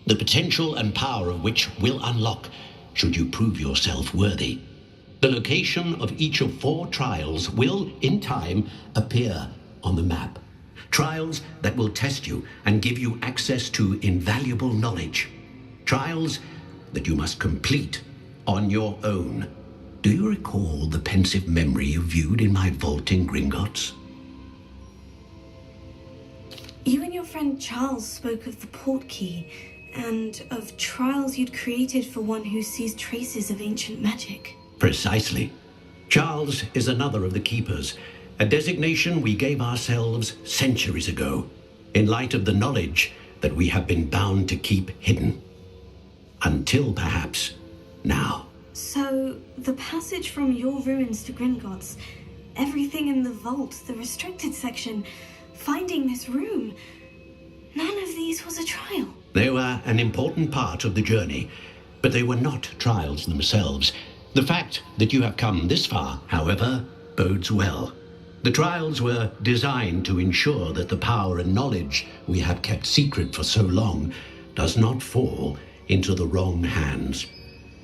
the potential and power of which will unlock should you prove yourself worthy. The location of each of 4 trials will, in time, appear on the map. Trials that will test you and give you access to invaluable knowledge. Trials that you must complete on your own. Do you recall the pensive memory you viewed in my vault in Gringotts? You and your friend Charles spoke of the portkey and of trials you'd created for one who sees traces of ancient magic. Precisely. Charles is another of the keepers, a designation we gave ourselves centuries ago, in light of the knowledge that we have been bound to keep hidden. Until perhaps now. So, the passage from your ruins to Gringotts, everything in the vault, the restricted section, finding this room. None of these was a trial. They were an important part of the journey, but they were not trials themselves. The fact that you have come this far, however, bodes well. The trials were designed to ensure that the power and knowledge we have kept secret for so long does not fall into the wrong hands.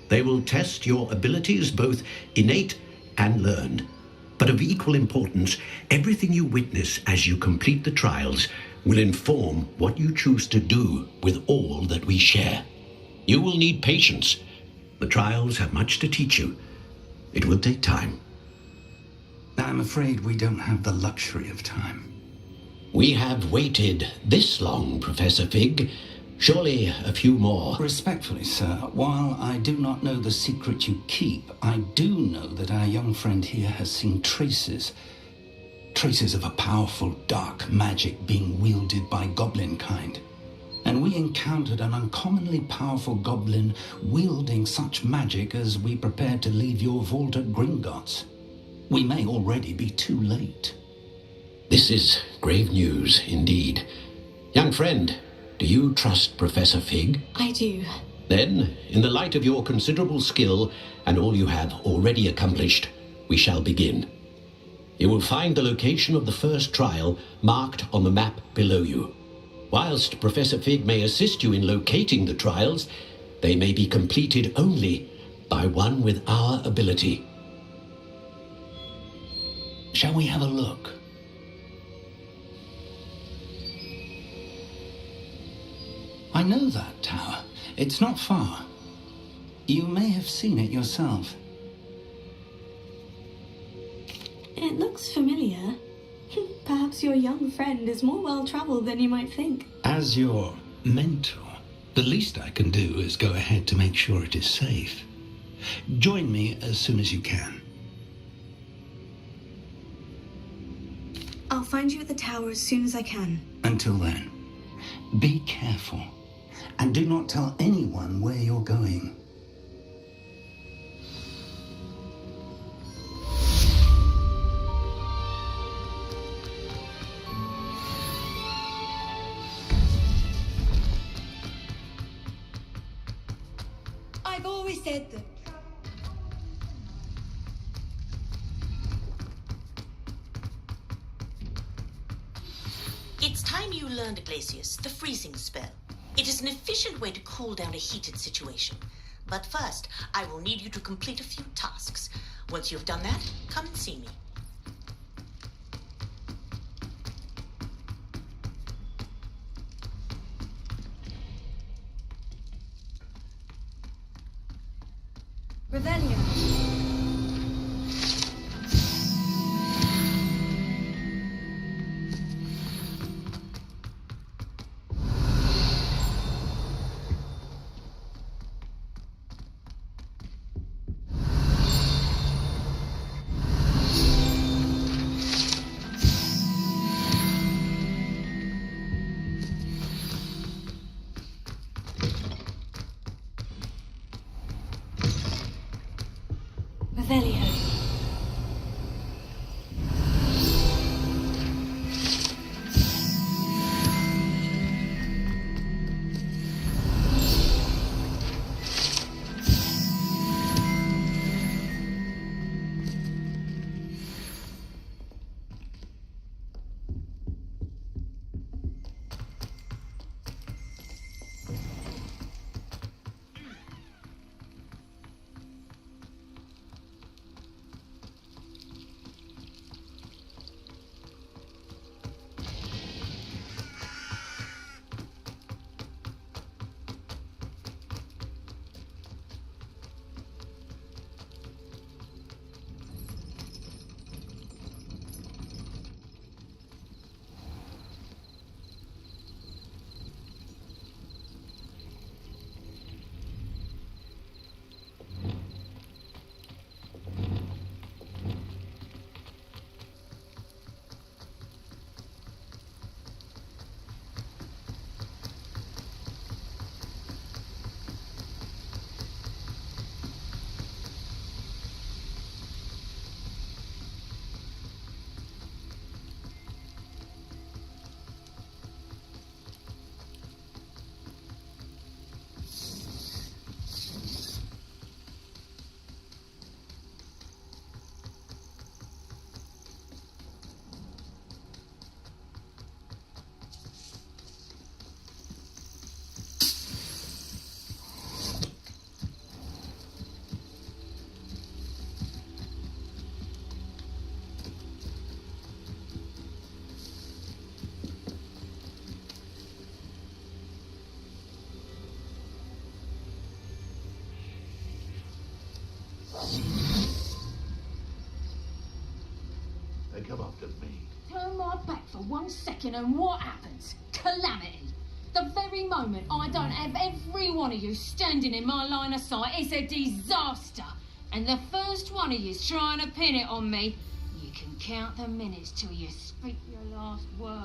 They will test your abilities, both innate and learned. But of equal importance, everything you witness as you complete the trials will inform what you choose to do with all that we share. You will need patience. The trials have much to teach you. It will take time. I'm afraid we don't have the luxury of time. We have waited this long, Professor Fig. Surely a few more. Respectfully, sir, while I do not know the secret you keep, I do know that our young friend here has seen traces of a powerful dark magic being wielded by goblin kind. And we encountered an uncommonly powerful goblin wielding such magic as we prepared to leave your vault at Gringotts. We may already be too late. This is grave news indeed. Young friend, do you trust Professor Fig? I do. Then, in the light of your considerable skill and all you have already accomplished, we shall begin. You will find the location of the first trial marked on the map below you. Whilst Professor Fig may assist you in locating the trials, they may be completed only by one with our ability. Shall we have a look? I know that tower. It's not far. You may have seen it yourself. It looks familiar. Perhaps your young friend is more well-traveled than you might think. As your mentor, the least I can do is go ahead to make sure it is safe. Join me as soon as you can. I'll find you at the tower as soon as I can. Until then, be careful. And do not tell anyone where you're going. I've always said that. It's time you learned, Glacius, the freezing spell. It is an efficient way to cool down a heated situation. But first, I will need you to complete a few tasks. Once you've done that, come and see me. Revelio. 1 second and what happens? Calamity. The very moment I don't have every one of you standing in my line of sight, it's a disaster. And the first one of you's trying to pin it on me, you can count the minutes till you speak your last word.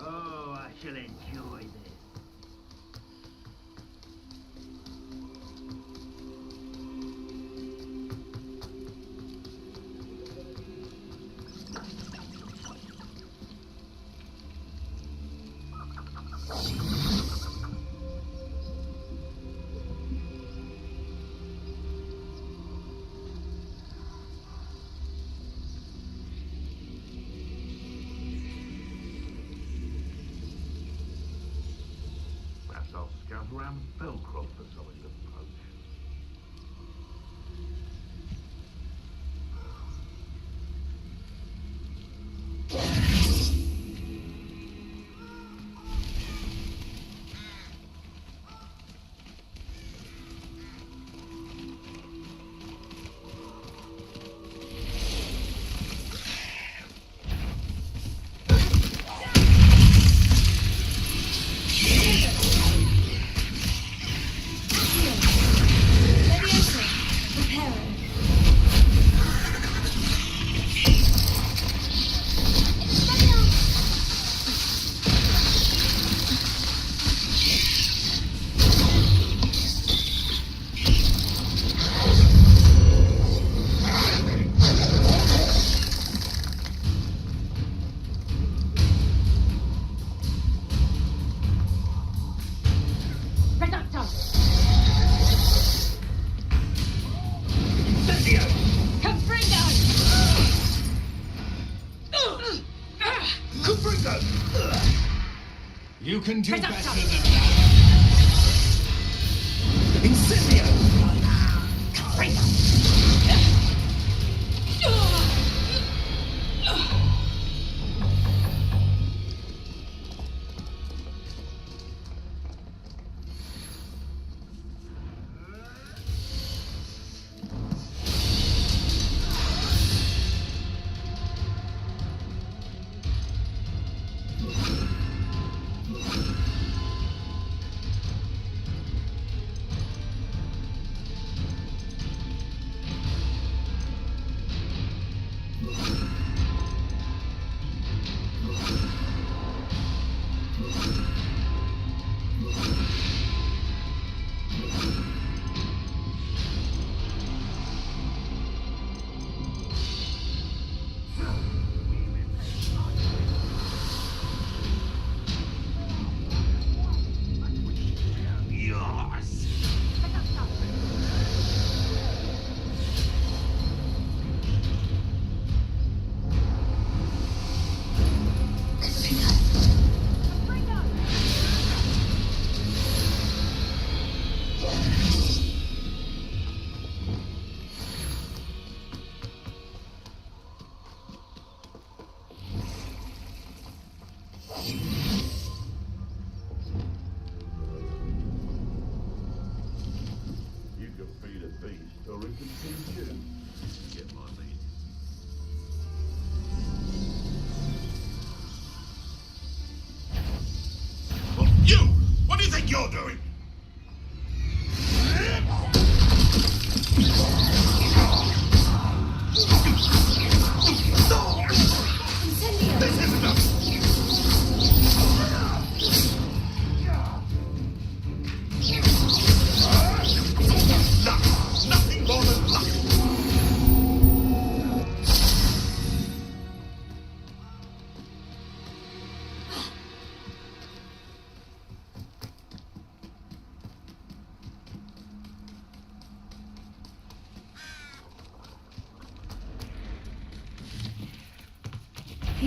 Oh, I shall enjoy this. Perhaps I'll scout around Belcroft for something to poach. You can do better Predator! than that. Incendio!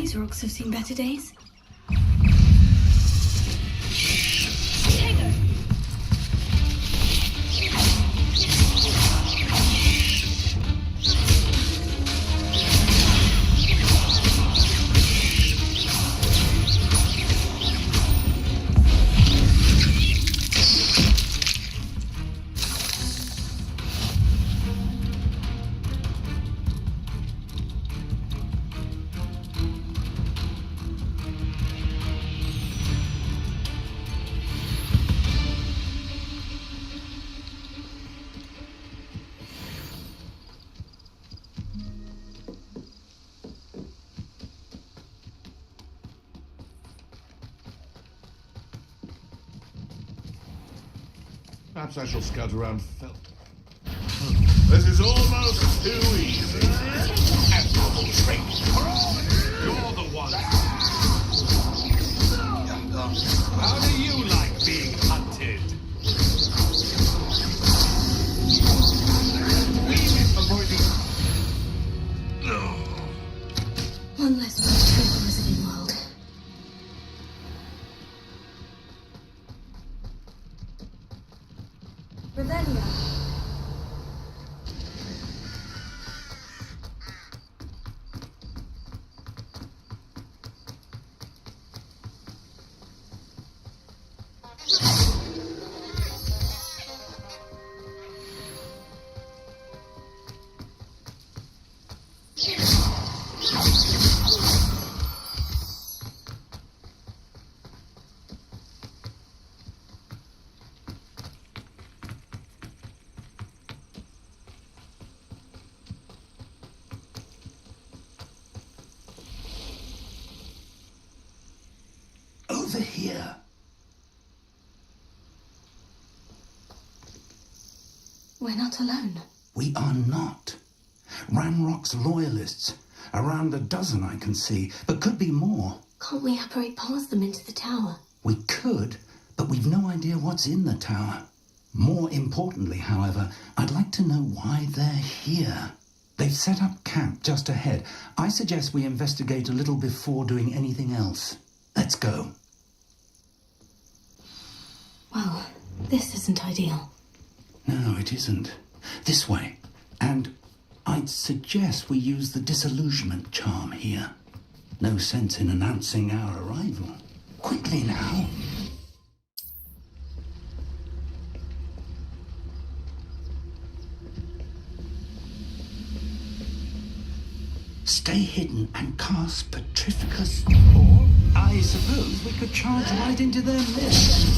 These rocks have seen better days. Perhaps I shall scout around Felt. This is almost too easy. Admirable trait. You're the one. How do you like being hunted? One less place to the Wizarding World. Revelia. Over here. We're not alone. We are not. Ranrock's loyalists. Around a dozen I can see, but could be more. Can't we apparate past them into the tower? We could, but we've no idea what's in the tower. More importantly, however, I'd like to know why they're here. They've set up camp just ahead. I suggest we investigate a little before doing anything else. Let's go. Well, this isn't ideal. No, it isn't. This way. And I'd suggest we use the disillusionment charm here. No sense in announcing our arrival. Quickly now. Stay hidden and cast Petrificus. Or, I suppose we could charge right into their midst.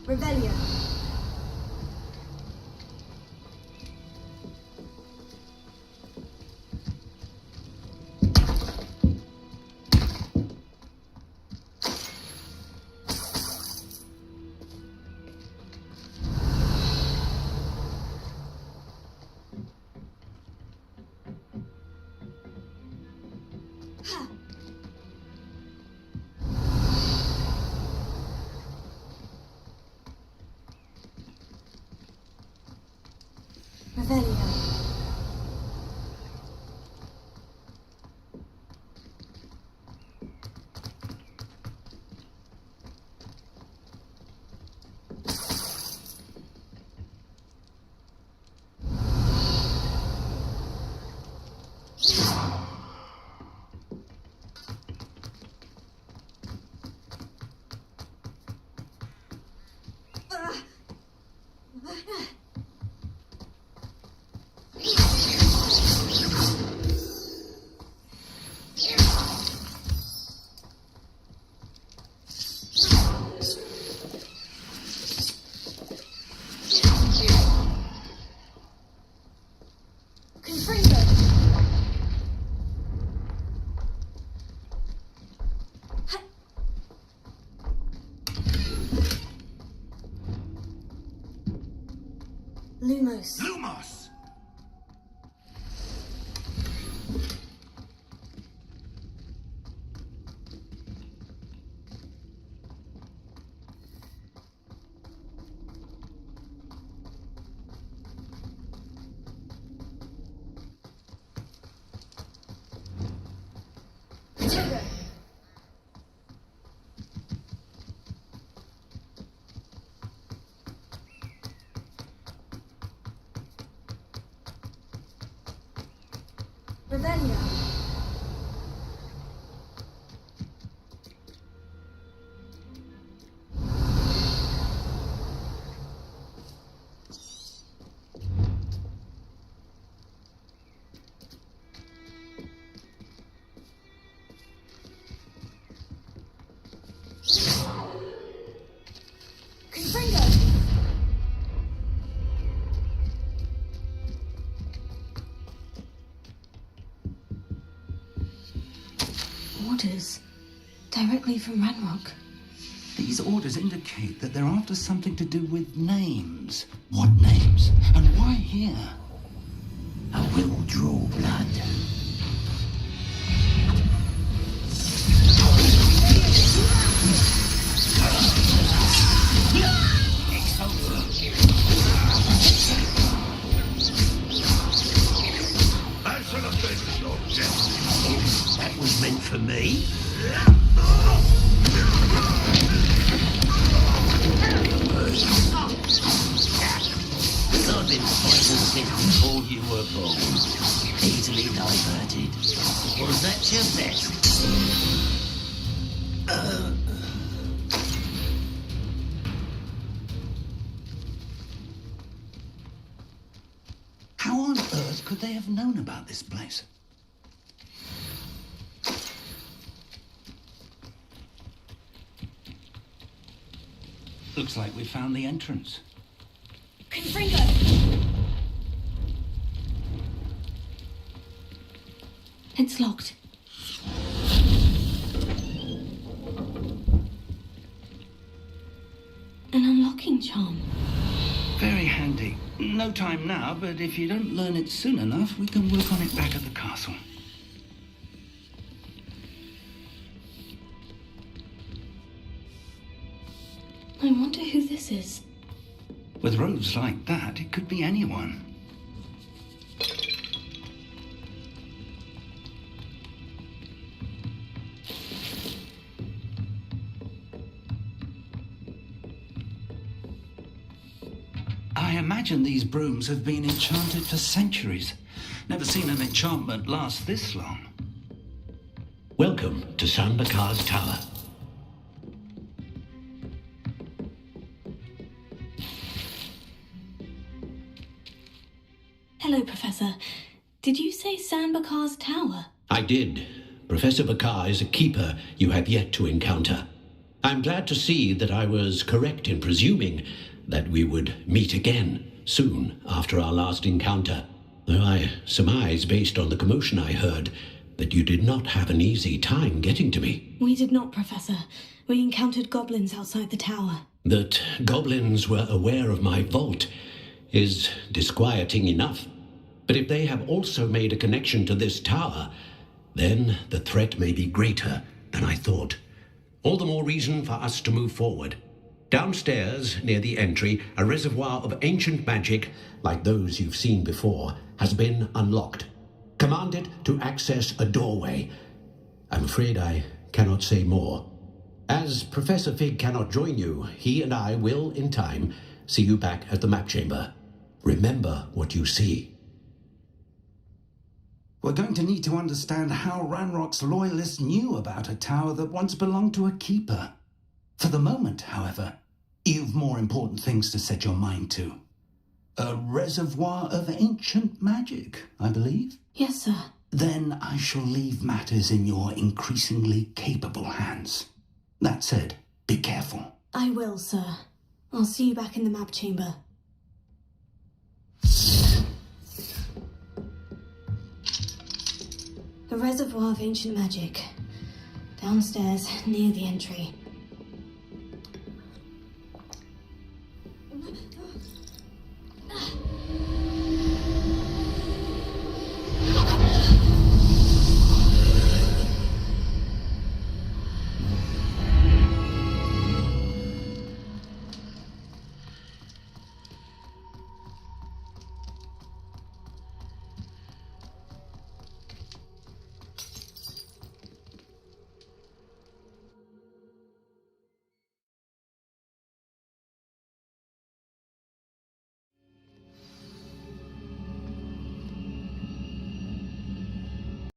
Revelio. Revelio. Lumos. Lumos! Revelio. Orders. Directly from Ranrock. These orders indicate that they're after something to do with names. What names? And why here? I will draw blood. I shall avenge your death. That was meant for me. Sodden poison didn't call you were born. Easily diverted. Was that your best? How on earth could they have known about this place? Looks like we found the entrance. Confringo! It's locked. An unlocking charm. Very handy. No time now, but if you don't learn it soon enough, we can work on it back at the castle. I wonder who this is. With robes like that, it could be anyone. I imagine these brooms have been enchanted for centuries. Never seen an enchantment last this long. Welcome to San Bakar's Tower. Hello, Professor. Did you say San Bakar's Tower? I did. Professor Bakar is a keeper you have yet to encounter. I'm glad to see that I was correct in presuming that we would meet again soon after our last encounter, though I surmise, based on the commotion I heard, that you did not have an easy time getting to me. We did not, Professor. We encountered goblins outside the tower. That goblins were aware of my vault is disquieting enough. But if they have also made a connection to this tower, then the threat may be greater than I thought. All the more reason for us to move forward. Downstairs, near the entry, a reservoir of ancient magic, like those you've seen before, has been unlocked. Command it to access a doorway. I'm afraid I cannot say more. As Professor Fig cannot join you, he and I will, in time, see you back at the map chamber. Remember what you see. We're going to need to understand how Ranrock's loyalists knew about a tower that once belonged to a keeper. For the moment, however, you've more important things to set your mind to. A reservoir of ancient magic, I believe? Yes, sir. Then I shall leave matters in your increasingly capable hands. That said, be careful. I will, sir. I'll see you back in the map chamber. The reservoir of ancient magic. Downstairs, near the entry.